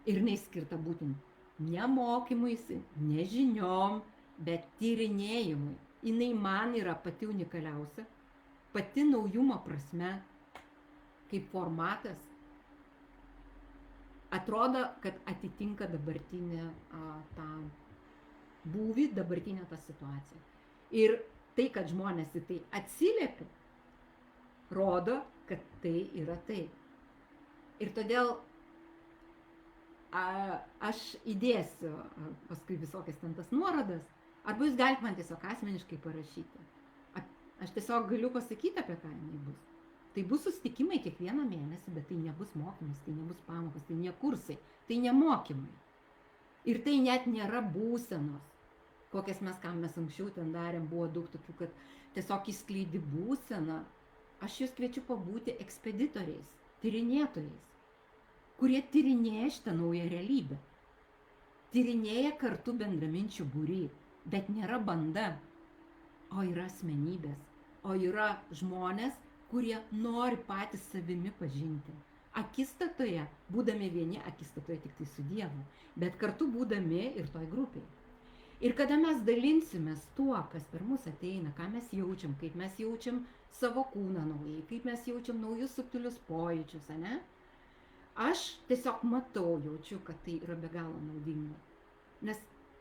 Speaker 1: ir jinai skirta būtent ne mokymuisi, ne žiniom, bet tyrinėjimui. Jinai man yra pati unikaliausia, pati naujumo prasme, kaip formatas, atrodo, kad atitinka dabartinę tą būvį, dabartinę tą situaciją. Ir tai, kad žmonės į tai atsiliepia, rodo, kad tai yra tai. Ir todėl aš įdėsiu paskui visokias ten tas nuorodas, arba jūs galite man tiesiog asmeniškai parašyti. Aš tiesiog galiu pasakyti, apie ką jinai bus. Tai bus susitikimai kiekvieną mėnesį, bet tai nebus mokymas, tai nebus pamokas, tai ne kursai, tai ne mokymai. Ir tai net nėra būsenos. Kokias mes anksčiau ten darėm, buvo daug tokių, kad tiesiog įskleidi būseną, aš jūs kviečiu pabūti ekspeditoriais, tyrinėtojais, kurie tyrinėja šitą naują realybę. Tyrinėja kartu bendraminčių būry, bet nėra banda, o yra asmenybės, o yra žmonės, kurie nori patys savimi pažinti. Akistatoje, būdami vieni, akistatoje tik tai su Dievu, bet kartu būdami ir toj grupiai. Ir kada mes dalinsimės tuo, kas per mus ateina, ką mes jaučiam, kaip mes jaučiam savo kūną naujai, kaip mes jaučiam naujus subtilius pojūčius, ane? Aš tiesiog matau, jaučiu, kad tai yra be galo naudinga. Nes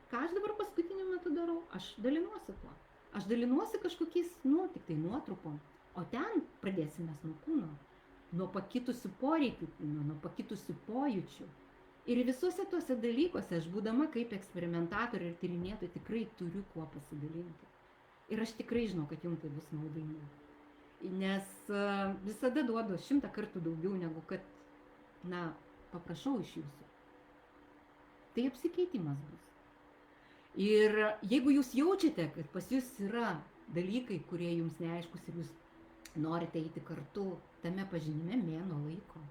Speaker 1: ką aš dabar paskutiniu metu darau? Aš dalinuosi tuo. Aš dalinuosi kažkokiais, tik tai nuotrupom. O ten pradėsime nuo kūno, nuo pakitusių poreikių kūno, nuo pakitusių pojūčių. Ir visuose tuose dalykuose aš būdama kaip eksperimentatorė ir tyrinėtoja tikrai turiu kuo pasidalinti. Ir aš tikrai žinau, kad jums tai bus naudinga. Nes visada duodu 100 kartų daugiau negu kad, paprašau iš jūsų. Tai apsikeitimas bus. Ir jeigu jūs jaučiate, kad pas jūs yra dalykai, kurie jums neaiškus ir jūs norite eiti kartu tame pažinime mėnuo laiko,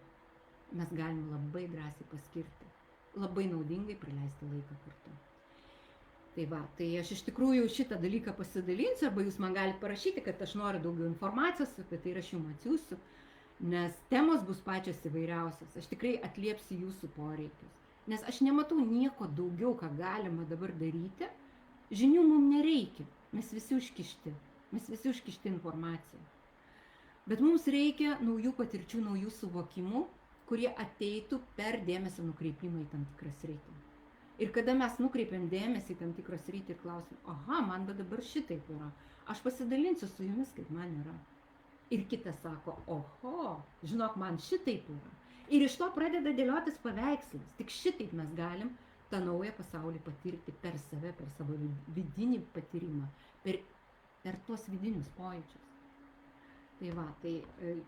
Speaker 1: mes galim labai drąsiai paskirti, labai naudingai praleisti laiką kartu. Tai aš iš tikrųjų šitą dalyką pasidalinsiu, arba jūs man galite parašyti, kad aš noriu daugiau informacijos, apie tai aš jums atsiųsiu, nes temos bus pačios įvairiausios, aš tikrai atliepsiu jūsų poreikius. Nes aš nematau nieko daugiau, ką galima dabar daryti, žinių mums nereikia, mes visi užkišti informaciją. Bet mums reikia naujų patirčių, naujų suvokimų, kurie ateitų per dėmesio nukreipimą į tam tikrą sritį. Ir kada mes nukreipiam dėmesį į tam tikrą sritį ir klausim, man dabar šitaip yra, aš pasidalinsiu su jumis, kaip man yra. Ir kitas sako, žinok, man šitaip yra. Ir iš to pradeda dėliotis paveikslas. Tik šitaip mes galim tą naują pasaulį patirti per save, per savo vidinį patyrimą, per tuos vidinius pojūčius. Tai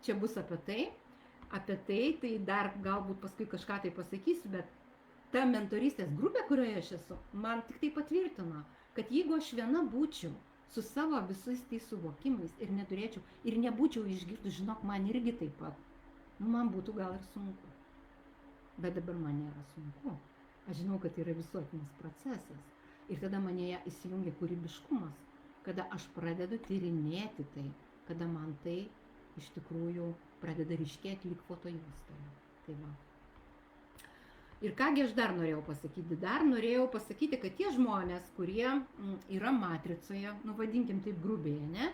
Speaker 1: čia bus apie tai, tai dar galbūt paskui kažką tai pasakysiu, bet ta mentorystės grupė, kurioje aš esu, man tik tai patvirtino, kad jeigu aš viena būčiau su savo visais tais suvokimais ir neturėčiau, ir nebūčiau išgirdus, žinok, man irgi taip pat, man būtų gal ir sunku. Bet dabar man nėra sunku. Aš žinau, kad tai yra visuotinis procesas. Ir tada manėje įsijungia kūrybiškumas, kada aš pradedu tyrinėti tai, kada man tai iš tikrųjų pradeda ryškėti lyg fotojuostoje. Tai va. Ir kągi aš dar norėjau pasakyti? Dar norėjau pasakyti, kad tie žmonės, kurie yra matricoje, vadinkim taip grubiai, ne?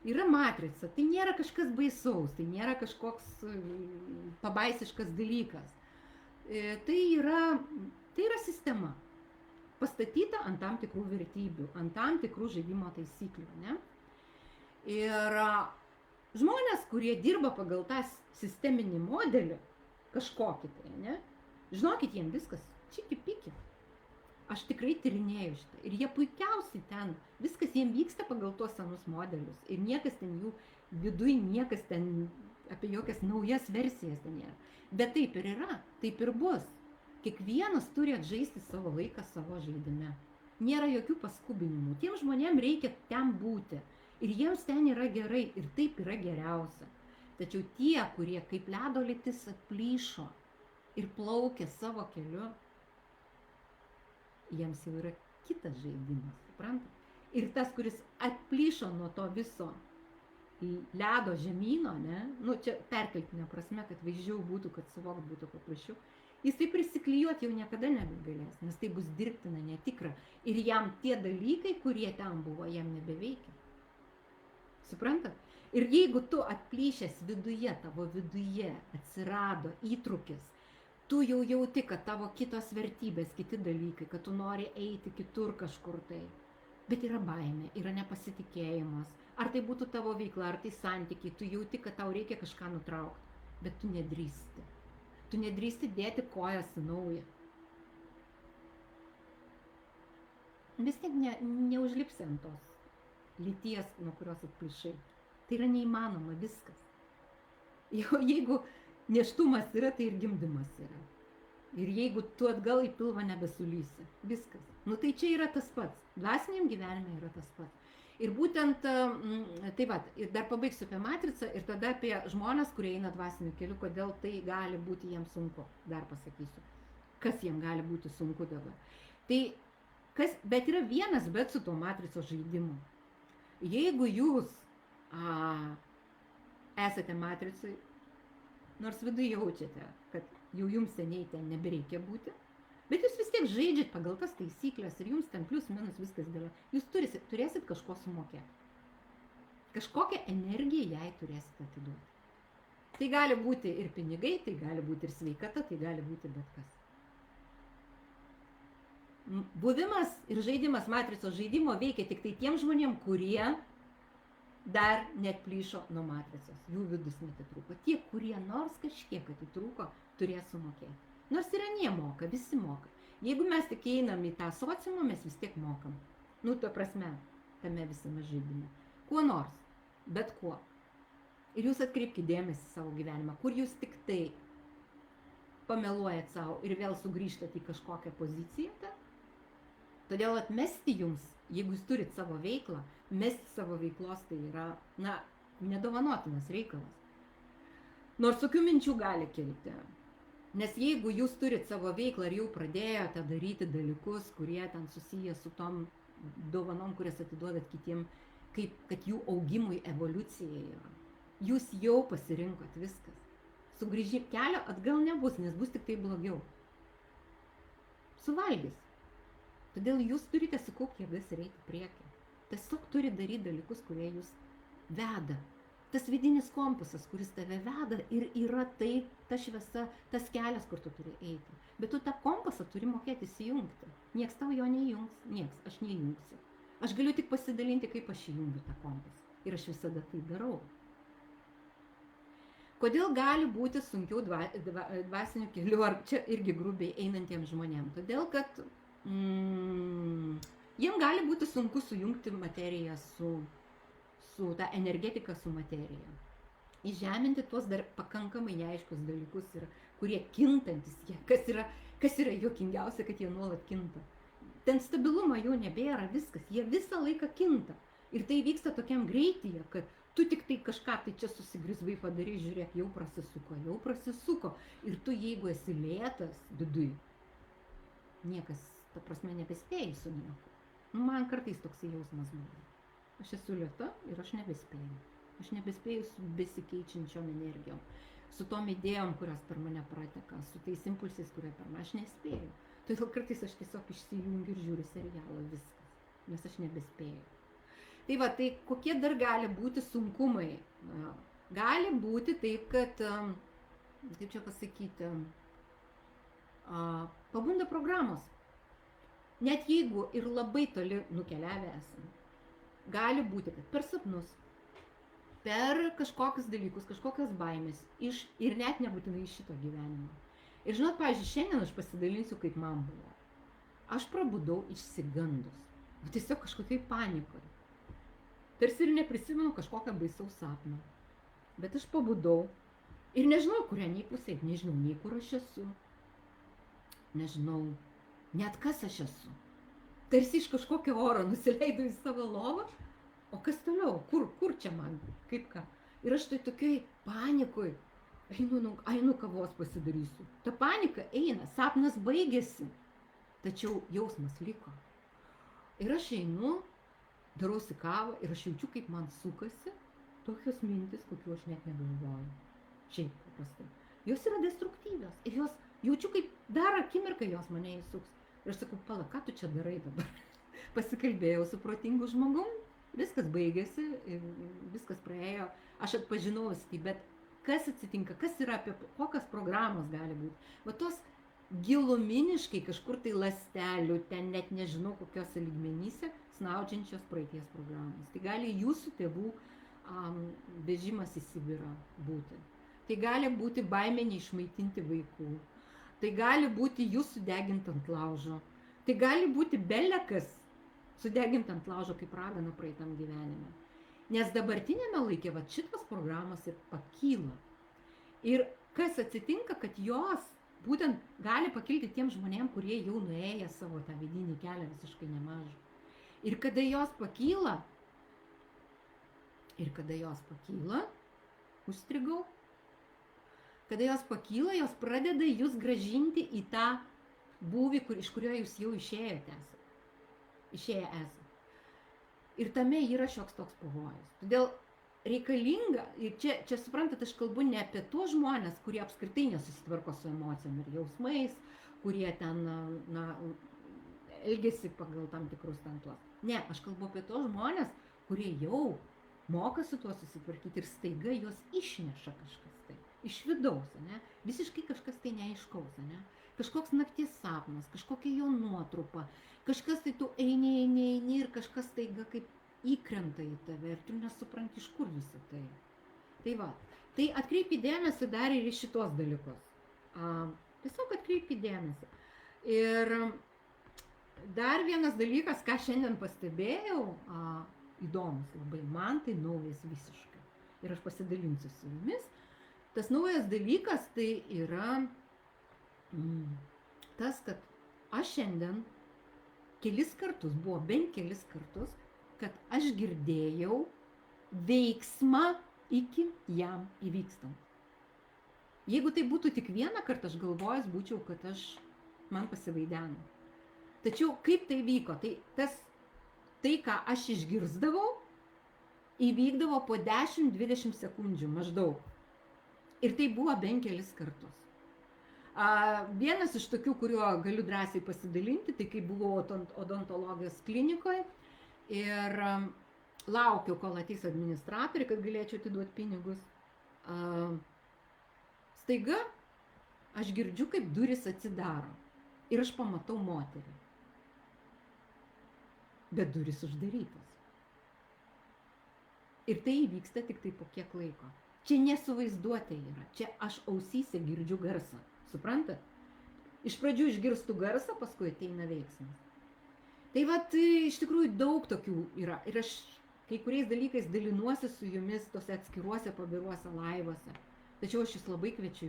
Speaker 1: Yra matrica, tai nėra kažkas baisaus, tai nėra kažkoks pabaisiškas dalykas. Tai yra sistema, pastatyta ant tam tikrų vertybių, ant tam tikrų žaidimo taisyklių, ne? Ir žmonės, kurie dirba pagal tą sisteminį modelį, kažkokį tai, ne? Žinokit, jiems viskas čiki-piki. Aš tikrai tyrinėju šitą. Ir jie puikiausiai ten, viskas jiems vyksta pagal tuos senus modelius. Ir niekas ten jų viduj, niekas ten apie jokias naujas versijas ten nėra. Bet taip ir yra, taip ir bus. Kiekvienas turi atžaisti savo laiką savo žaidime. Nėra jokių paskubinimų. Tiem žmonėm reikia ten būti. Ir jiems ten yra gerai. Ir taip yra geriausia. Tačiau tie, kurie kaip ledo lytis atplyšo ir plaukia savo keliu, jiems jau yra kitas žaidimas, suprantat? Ir tas, kuris atplyšo nuo to viso ledo žemyno, ne? Čia perkeltinė prasme, kad vaizdžiau būtų, kad suvokt būtų paprasčiau, jis tai prisiklijuoti jau niekada nebegalės, nes tai bus dirbtina, netikra. Ir jam tie dalykai, kurie ten buvo, jam nebeveikia. Suprantat? Ir jeigu tu atplyšęs viduje, tavo viduje atsirado įtrūkis, tu jau jauti, kad tavo kitos vertybės, kiti dalykai, kad tu nori eiti kitur kažkur tai. Bet yra baimė, yra nepasitikėjimas. Ar tai būtų tavo veikla, ar tai santykiai, tu jauti, kad tau reikia kažką nutraukti. Bet tu nedrįsti. Tu nedrįsti dėti kojas į naują. Vis tiek neužlipsi ant tos lyties, nuo kurios atplyšai. Tai yra neįmanoma viskas. Jeigu nėštumas yra, tai ir gimdymas yra. Ir jeigu tu atgal į pilvą nebesulysi, viskas. Tai čia yra tas pats. Dvasiniam gyvenime yra tas pats. Ir būtent, tai va, ir dar pabaigsiu apie matricą ir tada apie žmonės, kurie eina dvasiniu keliu, kodėl tai gali būti jiems sunku. Dar pasakysiu, kas jiems gali būti sunku dabar. Tai, bet yra vienas bet su tuo matricos žaidimu. Jeigu jūs esate matricui, nors viduje jaučiate, kad jau jums seniai ten nebereikia būti, bet jūs vis tiek žaidžiat pagal tas taisyklės ir jums ten plius minus viskas dėlio. Jūs turėsit kažko sumokėti. Kažkokią energiją jai turėsit atiduoti. Tai gali būti ir pinigai, tai gali būti ir sveikata, tai gali būti bet kas. Buvimas ir žaidimas matricos žaidimo veikia tik tai tiem žmonėm, kurie dar net plyšo nuo matricos. Jų vidus netitrūko. Tie, kurie nors kažkiek atitrūko, turės sumokėti. Nors ir anie moka, visi moka. Jeigu mes tik einam į tą sociumą, mes vis tiek mokam. Nu, to prasme, tame visame žaidime. Kuo nors, bet kuo. Ir jūs atkreipkite dėmesį savo gyvenimą, kur jūs tik tai pameluojat savo ir vėl sugrįžtat į kažkokią poziciją. Todėl atmesti jums, jeigu jūs turit savo veiklą, mesti savo veiklos tai yra, nedovanotinas reikalas. Nors tokių minčių gali kilti. Nes jeigu jūs turit savo veiklą ir jau pradėjote daryti dalykus, kurie ten susiję su tom dovanom, kurias atiduodat kitiem, kaip kad jų augimui evoliucijai yra. Jūs jau pasirinkot viskas. Sugrįžim kelio atgal nebus, nes bus tik tai blogiau. Suvalgys. Todėl jūs turite sukaupti jėgas ir eiti priekį. Tiesiog turi daryti dalykus, kurie jūs veda. Tas vidinis kompasas, kuris tave veda ir yra tai, ta šviesa, tas kelias, kur tu turi eiti. Bet tu tą kompasą turi mokėti įsijungti. Nieks tau jo neįjungs, aš neįjungsiu. Aš galiu tik pasidalinti, kaip aš įjungiu tą kompasą. Ir aš visada tai darau. Kodėl gali būti sunkiau dvasiniu keliu, ar čia irgi grubiai einantiems žmonėms? Todėl, kad jiem gali būti sunku sujungti materiją su ta energetika, su materija. Įžeminti tuos dar pakankamai neaiškus dalykus, kurie kintantis, kas yra juokingiausia, kad jie nuolat kinta. Ten stabilumo jau nebėra, viskas, jie visą laiką kinta. Ir tai vyksta tokiam greityje, kad tu tik tai kažką tai čia susigrizvai padarai, žiūrėk, jau prasisuko. Ir tu, jeigu esi lėtas viduj, niekas, ta prasme, nebespėjai su nieko. Man kartais toksai jausmas buvo. Aš esu lėta ir aš nebespėju. Aš nebespėju su besikeičiančiom energijom, su tom idėjom, kurios per mane prateka, su tais impulsais, kurie per mane, aš nespėju. Todėl kartais aš tiesiog išsijungiu ir žiūriu serialą, viskas, nes aš nebespėju. Tai va, tai kokie dar gali būti sunkumai? Gali būti taip, kad, kaip čia pasakyti, pabunda programos. Net jeigu ir labai toli nukeliavę esame. Gali būti, kad per sapnus, per kažkokius dalykus, kažkokias baimės, ir net nebūtinai iš šito gyvenimo. Ir žinot, pavyzdžiui, šiandien aš pasidalinsiu, kaip man buvo. Aš prabudau išsigandus, tiesiog kažkokiai panikoj. Tarsi ir neprisimenu kažkokią baisaus sapną. Bet aš pabudau ir nežinau, kurią nei pusė, nežinau, nei kur aš esu. Nežinau, net kas aš esu. Tarsi iš kažkokio oro nusileidau į savo lovą, o kas toliau, kur čia man, kaip ką. Ir aš tai tokiai panikoj, einu kavos pasidarysiu. Ta panika eina, sapnas baigėsi, tačiau jausmas liko. Ir aš einu, darausi kavą ir aš jaučiu, kaip man sukasi tokios mintis, kokių aš net negalvoju. Šiaip paprastai. Jos yra destruktyvios ir jos jaučiu, kaip dar akimirką jos mane įsuks. Ir aš sakau, pala, ką tu čia darai dabar? Pasikalbėjau su protingu žmogum, viskas baigėsi, viskas praėjo, aš atpažinau tai, bet kas atsitinka, kas yra kokios programos gali būti. Va tos giluminiškai kažkur tai ląstelių, ten net nežinau kokiose lygmenyse, snaudžiančios praeities programos. Tai gali jūsų tėvų vežimas į Sibirą būti. Tai gali būti baimė neišmaitinti vaikų. Tai gali būti jūs sudegint ant laužo. Tai gali būti belekas sudegint ant laužo kaip ragana praeitam gyvenime. Nes dabartinėme laike va šitos programos ir pakyla. Ir kas atsitinka, kad jos būtent gali pakilti tiem žmonėm, kurie jau nuėję savo tą vidinį kelią visiškai nemažą. Ir kada jos pakyla, Ir kada jos pakyla, užstrigau, kada jos pakyla, jos pradeda jūs gražinti į tą būvį, iš kurio jūs jau išėję esate. Ir tame yra šioks toks pavojus. Todėl reikalinga, ir čia suprantat, aš kalbu ne apie tuos žmonės, kurie apskritai nesusitvarko su emocijom ir jausmais, kurie ten, elgesi pagal tam tikrus ten tuos. Ne, aš kalbu apie tuos žmonės, kurie jau moka su tuo susitvarkyti ir staiga juos išneša kažkas tai, iš vidaus, ne? Visiškai kažkas tai neaiškaus, ne? Kažkoks nakties sapnas, kažkokia jo nuotrupa, kažkas tai tu eini ir kažkas staiga kaip įkrenta į tave ir tu nesupranti, iš kur visą tai. Tai va, tai atkreipi dėmesį dar ir į šitos dalykus. Tiesiog atkreipi dėmesį. Ir dar vienas dalykas, ką šiandien pastebėjau, įdomus labai, man tai naujas visiškai. Ir aš pasidalinsiu su jumis. Tas naujas dalykas tai yra tas, kad aš šiandien bent kelis kartus, kad aš girdėjau veiksmą iki jam įvykstant. Jeigu tai būtų tik vieną kartą, aš galvojęs būčiau, kad man pasivaideno. Tačiau kaip tai vyko? Tai, ką aš išgirsdavau, įvykdavo po 10-20 sekundžių maždaug. Ir tai buvo bent kelis kartus. Vienas iš tokių, kuriuo galiu drąsiai pasidalinti, tai kai buvau odontologijos klinikoje ir laukiau, kol ateis administratoriai, kad galėčiau atiduoti pinigus. Staiga aš girdžiu, kaip durys atsidaro ir aš pamatau moterį. Bet durys uždarytos. Ir tai įvyksta tik tai po kiek laiko. Čia nesuvaizduotė yra, čia aš ausyse girdžiu garsą. Suprantat? Iš pradžių išgirstu garsą, paskui ateina veiksmas. Tai vat, iš tikrųjų daug tokių yra. Ir aš kai kuriais dalykais dalinuosi su jumis tose atskiruose pabiruose laivuose. Tačiau aš jūs labai kviečiu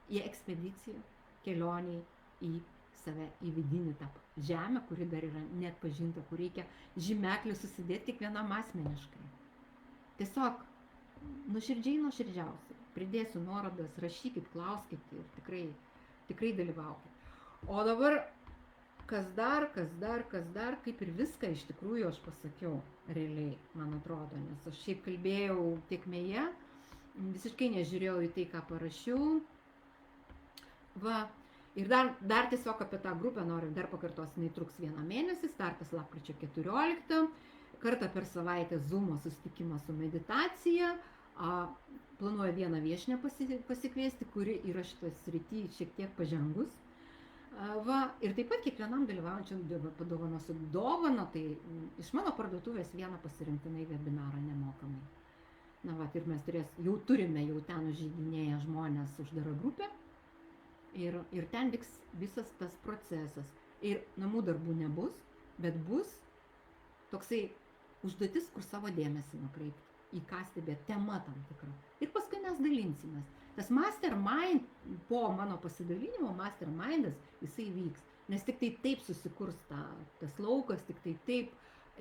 Speaker 1: į ekspediciją, kelioniai į save, į vidinį tą žemę, kuri dar yra neatpažinta, kur reikia žymeklį susidėti kiekvienam asmeniškai. Tiesiog nuoširdžiausiai. Pridėsiu nuorodas, rašykit, klauskit ir tikrai dalyvaukit. O dabar, kas dar, kaip ir viską iš tikrųjų aš pasakiau realiai, man atrodo, nes aš šiaip kalbėjau tėkmėje, visiškai nežiūrėjau į tai, ką parašiau. Va, ir dar tiesiog apie tą grupę noriu dar pakartosiu, jinai truks 1 mėnesį, startas lapkričio 14, kartą per savaitę Zoomo susitikimą su meditacija. Planuoju vieną viešinę pasikviesti, kuri yra šitoje srityje šiek tiek pažengus. Va, ir taip pat kiekvienam dalyvaujančiam padovanosiu dovaną, tai iš mano parduotuvės vieną pasirinktinai webinarą nemokamai. Na va, ir mes turime ten užžeidinėję žmonės uždarą grupę ir ten vyks visas tas procesas. Ir namų darbų nebus, bet bus toksai užduotis, kur savo dėmesį nukreipti, į ką stebėti, tema tam tikra. Ir paskui mes dalinsimės. Tas mastermind, po mano pasidalinimo, mastermindas, jisai vyks. Nes tik tai taip susikurs tas laukas, tik tai taip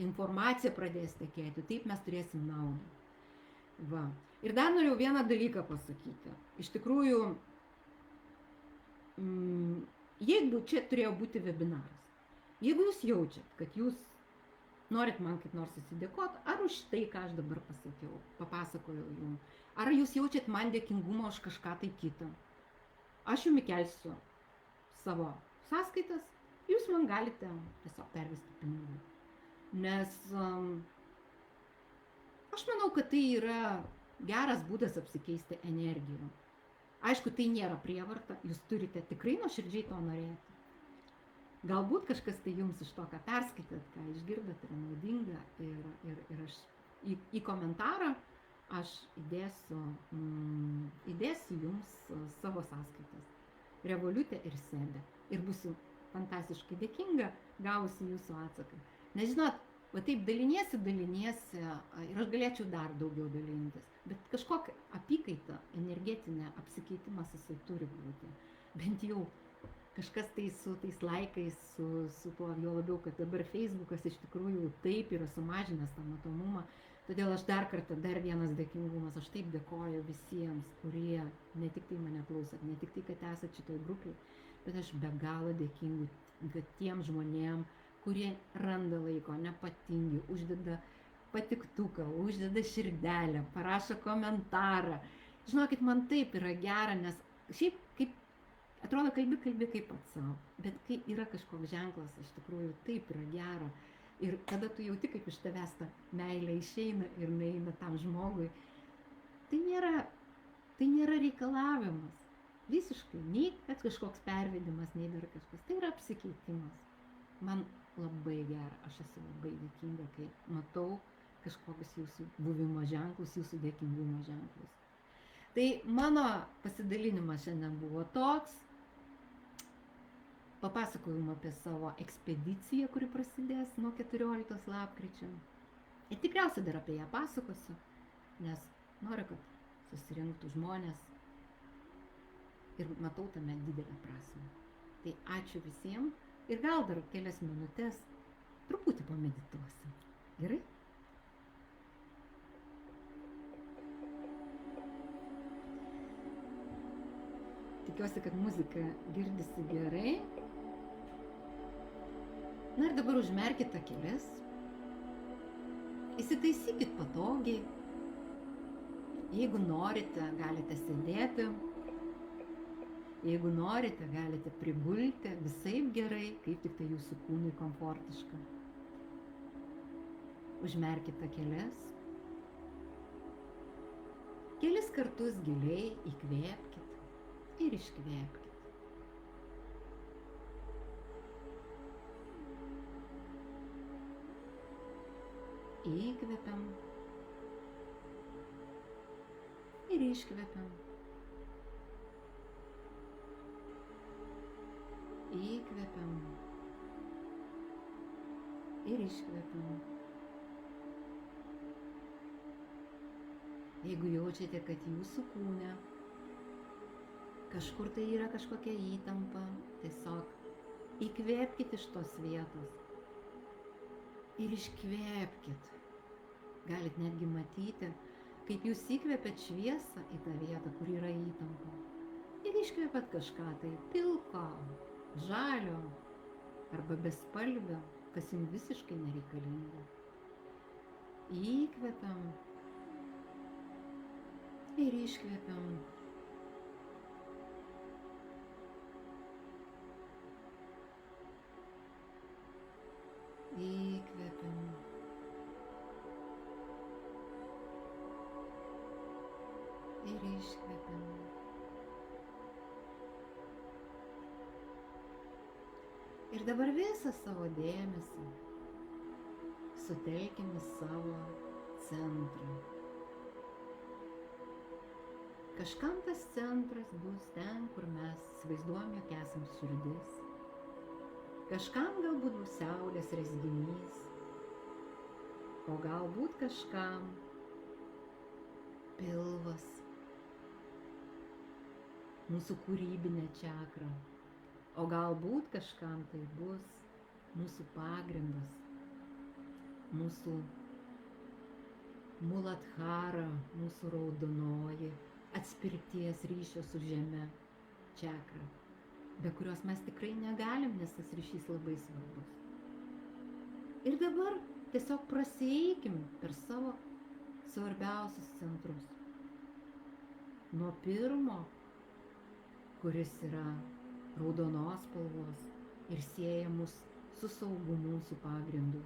Speaker 1: informacija pradės tekėti, taip mes turėsim naudą. Va. Ir dar norėjau vieną dalyką pasakyti. Iš tikrųjų, jeigu čia turėjo būti webinaras, jeigu jūs jaučiat, kad jūs norit man kaip nors įsidėkoti, ar už tai, ką aš dabar pasakiau, papasakojau jums, ar jūs jaučiat man dėkingumą už kažką tai kitą, aš jums įkelsiu savo sąskaitas, jūs man galite tiesiog pervesti pinigų. Nes aš manau, kad tai yra geras būdas apsikeisti energijų. Aišku, tai nėra prievarta, jūs turite tikrai nuoširdžiai to norėti. Galbūt kažkas tai jums iš to, ką perskaitėt, ką išgirdat, yra naudinga ir aš į komentarą aš įdėsiu jums savo sąskaitas. Revolutė ir Sebė. Ir būsiu fantastiškai dėkinga gavusi jūsų atsaką. Nes žinot, va taip daliniesi ir aš galėčiau dar daugiau dalintis. Bet kažkokia apykaita, energetinė apsikeitimas jisai turi būti. Bent jau kažkas tai su tais laikais, su tuo, jo labiau, kad dabar Facebookas iš tikrųjų taip yra sumažinęs tą matomumą. Todėl aš dar kartą, dar vienas dėkingumas, aš taip dėkoju visiems, kurie ne tik tai mane klausot, ne tik tai, kad esat šitoj grupiai, bet aš be galo dėkingu tiem žmonėm, kurie randa laiko, nepatingi, uždeda patiktuką, uždeda širdelę, parašo komentarą. Žinokit, man taip yra gera, nes šiaip kaip atrodo kalbi kaip pats savo, bet kai yra kažkoks ženklas, iš tikrųjų taip yra gera. Ir kada tu jauti, kaip iš tavęs ta meilė išeina ir nueina tam žmogui, tai nėra reikalavimas. Visiškai, nei kažkoks pervedimas, nei dar kažkas. Tai yra apsikeitimas. Man labai gera, aš esu labai dėkinga, kai matau kažkokius jūsų buvimo ženklus, jūsų dėkingumo ženklus. Tai mano pasidalinimas šiandien buvo toks. Papasakojom apie savo ekspediciją, kuri prasidės nuo 14 lapkričio. Ir tikriausiai dar apie ją pasakosiu, nes noriu, kad susirinktų žmonės ir matau tame didelę prasmę. Tai ačiū visiems ir gal dar kelias minutės truputį pamedituosim. Gerai? Tikiuosi, kad muzika girdisi gerai. Na ir dabar užmerkit akis, įsitaisykit patogiai, jeigu norite, galite sėdėti, jeigu norite, galite prigulti, visaip gerai, kaip tik tai jūsų kūnui komfortiška. Užmerkit akis, kelis kartus giliai įkvėpkit ir iškvėpkit. Įkvepiam ir iškvepiam. Įkvepiam ir iškvepiam. Jeigu jaučiate, kad jūsų kūne kažkur tai yra kažkokia įtampa, tiesiog įkvėpkit iš tos vietos ir iškvėpkit. Galit netgi matyti, kaip jūs įkvėpėt šviesą į tą vietą, kur yra įtampa. Ir iškvėpėt kažką tai pilko, žalio arba bespalvio, kas jums visiškai nereikalinga. Įkvėpiam ir iškvėpiam. Įkvepiam ir iškvepiam. Ir dabar visą savo dėmesį sutelkim į savo centrą. Kažkam tas centras bus ten, kur mes įsivaizduojam, jog esam širdis. Kažkam galbūt bus saulės rezginys, o galbūt kažkam pilvas, mūsų kūrybinė čakra, o galbūt kažkam tai bus mūsų pagrindas, mūsų muladhara, mūsų raudonoji atspirties ryšio su žeme čakra, be kurios mes tikrai negalim, nes tas ryšys labai svarbus. Ir dabar tiesiog prasieikim per savo svarbiausius centrus. Nuo pirmo, kuris yra raudonos spalvos ir sieja mus su saugumu, su pagrindu,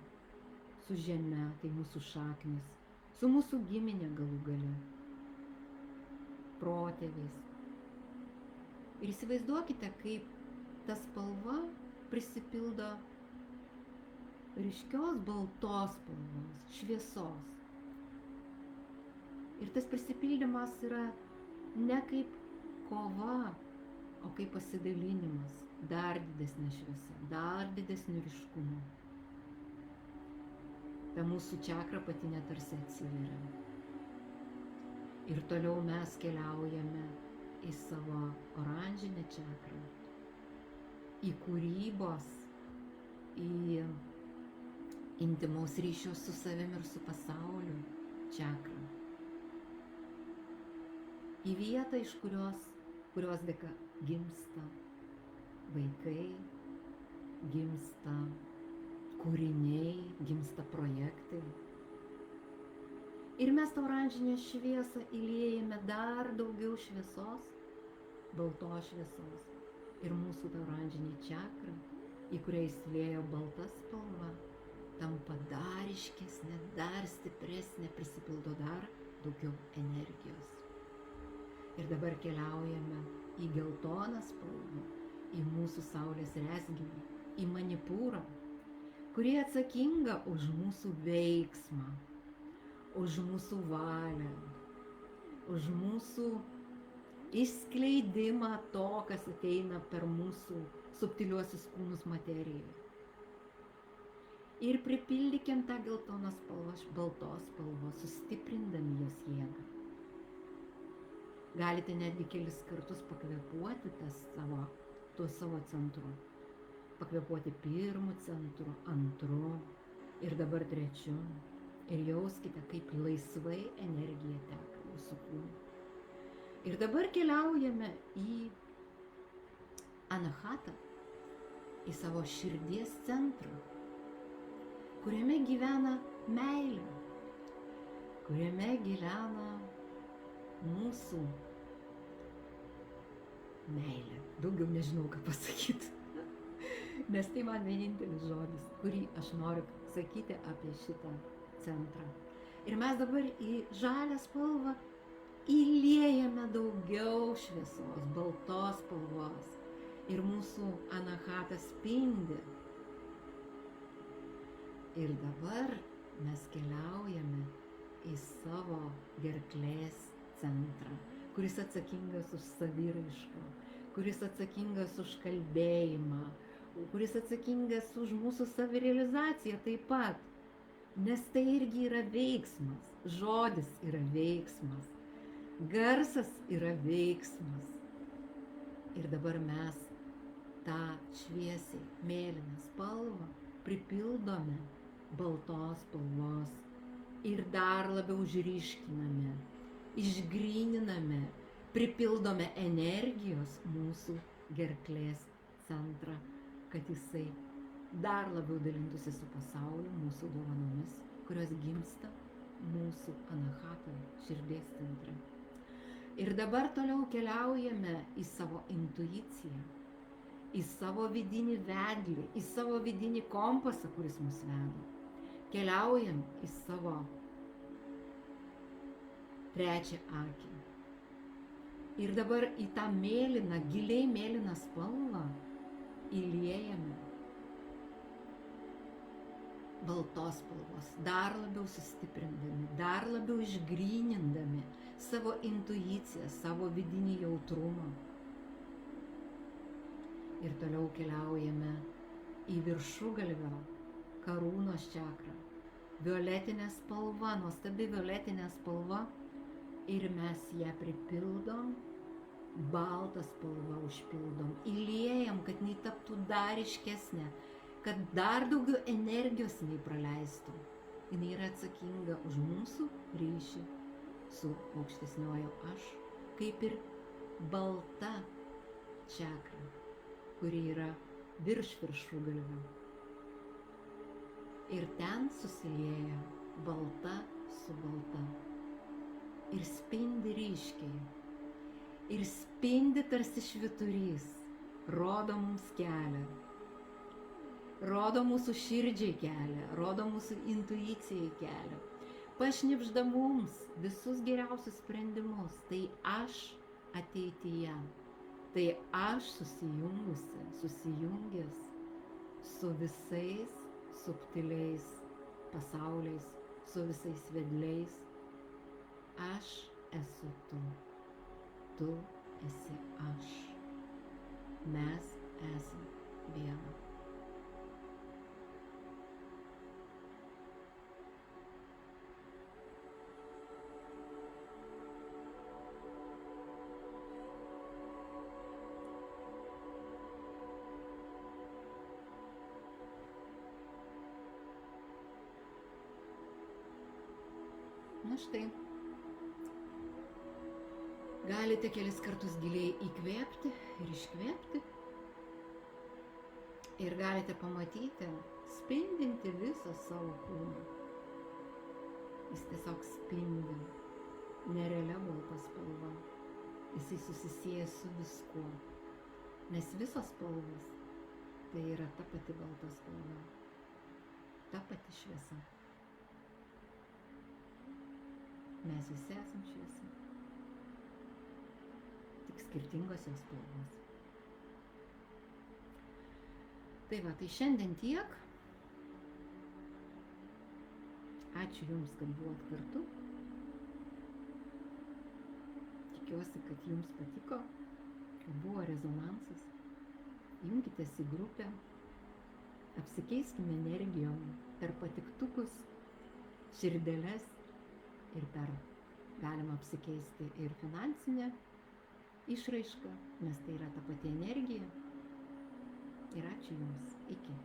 Speaker 1: su žeme, tai mūsų šaknis, su mūsų giminė galų gale, protėviais. Ir įsivaizduokite, kaip ta spalva prisipildo ryškios baltos spalvos, šviesos. Ir tas prisipildymas yra ne kaip kova, o kaip pasidalinimas, dar didesnė šviesa, dar didesnių ryškumų. Ta mūsų čakra patinė tarsi atsiveria. Ir toliau mes keliaujame į savo oranžinę čakrą, į kūrybos, į intymaus ryšio su savimi ir su pasauliu, čakrą. Į vietą, iš kurios dėka gimsta vaikai, gimsta kūriniai, gimsta projektai. Ir mes tą oranžinę šviesą įliejame dar daugiau šviesos, baltos šviesos. Ir mūsų ta oranžinė čakra, į kurią įsiliejo balta spalva, tampa dar ryškesnė, dar stipresnė, prisipildo dar daugiau energijos. Ir dabar keliaujame į geltoną spalvą, į mūsų saulės rezginį, į manipūrą, kuri atsakinga už mūsų veiksmą, už mūsų valią, už mūsų išskleidimą to, kas ateina per mūsų subtiliuosius kūnus materijoje. Ir pripildykim tą geltoną spalvą, baltos spalvos, sustiprindami jos jėgą. Galite netgi kelis kartus pakvėpuoti tuo savo centru. Pakvėpuoti pirmu centru, antru ir dabar trečiu. Ir jauskite, kaip laisvai energija teka jūsų kūnu. Ir dabar keliaujame į Anahatą, į savo širdies centrą, kuriame gyvena meilė, kuriame gyvena mūsų meilė. Daugiau nežinau, ką pasakyti, nes tai man vienintelis žodis, kurį aš noriu sakyti apie šitą centrą. Ir mes dabar į žalią spalvą įliejame daugiau šviesos, baltos spalvos. Ir mūsų Anahatas spindi. Ir dabar mes keliaujame į savo gerklės centrą, kuris atsakingas už saviraišką, kuris atsakingas už kalbėjimą, kuris atsakingas už mūsų savirealizaciją taip pat. Nes tai irgi yra veiksmas, žodis yra veiksmas, garsas yra veiksmas. Ir dabar mes tą šviesiai mėlyną spalvą pripildome baltos spalvos ir dar labiau užryškiname, išgryniname, pripildome energijos mūsų gerklės centrą, kad jisai dar labiau dalintųsi su pasauliu, mūsų dovanomis, kurios gimsta mūsų Anahatoje, širdies centre. Ir dabar toliau keliaujame į savo intuiciją, į savo vidinį vedlį, į savo vidinį kompasą, kuris mus veda. Keliaujam į savo trečią akį. Ir dabar į tą mėlyną, giliai mėlyną spalvą įliejame baltos spalvos, dar labiau sustiprindami, dar labiau išgrynindami savo intuiciją, savo vidinį jautrumą. Ir toliau keliaujame į viršugalvio karūnos čakrą. Violetinė spalva, nuostabi violetinė spalva. Ir mes ją pripildom, baltą spalvą užpildom, įliejam, kad jinai taptų dar ryškesnė, kad dar daugiau energijos jinai praleistų. Jinai yra atsakinga už mūsų ryšį su aukštesniojo aš, kaip ir balta čakra, kuri yra virš viršugalvio. Ir ten susilieja balta su balta. Ir spindi ryškiai. Ir spindi tarsi švyturys. Rodo mums kelią. Rodo mūsų širdžiai kelią. Rodo mūsų intuicijai kelią. Pašnibžda mums visus geriausius sprendimus. Tai aš ateityje. Tai aš susijungęs su visais subtiliais pasauliais, su visais vedliais. Aš esu tu. Tu esi aš. Mes esame viena. štai galite kelis kartus giliai įkvėpti ir iškvėpti. Ir galite pamatyti spindinti visą savo kūną. Jis tiesiog spindi, nerealia balta spalva. Jisai susisieja su viskuo. Nes visos spalvos tai yra ta pati balta spalva. Ta pati šviesa. Mes visi esam šviesa. Tik skirtingos jos spalvos. Tai va, tai šiandien tiek. Ačiū Jums, kad buvot kartu. Tikiuosi, kad Jums patiko, kad buvo rezonansas. Junkitės į grupę, apsikeiskime energijom per patiktukus, širdeles ir per galima apsikeisti ir finansinę išraišką, nes tai yra ta pati energija. Ir ačiū Jums. Iki.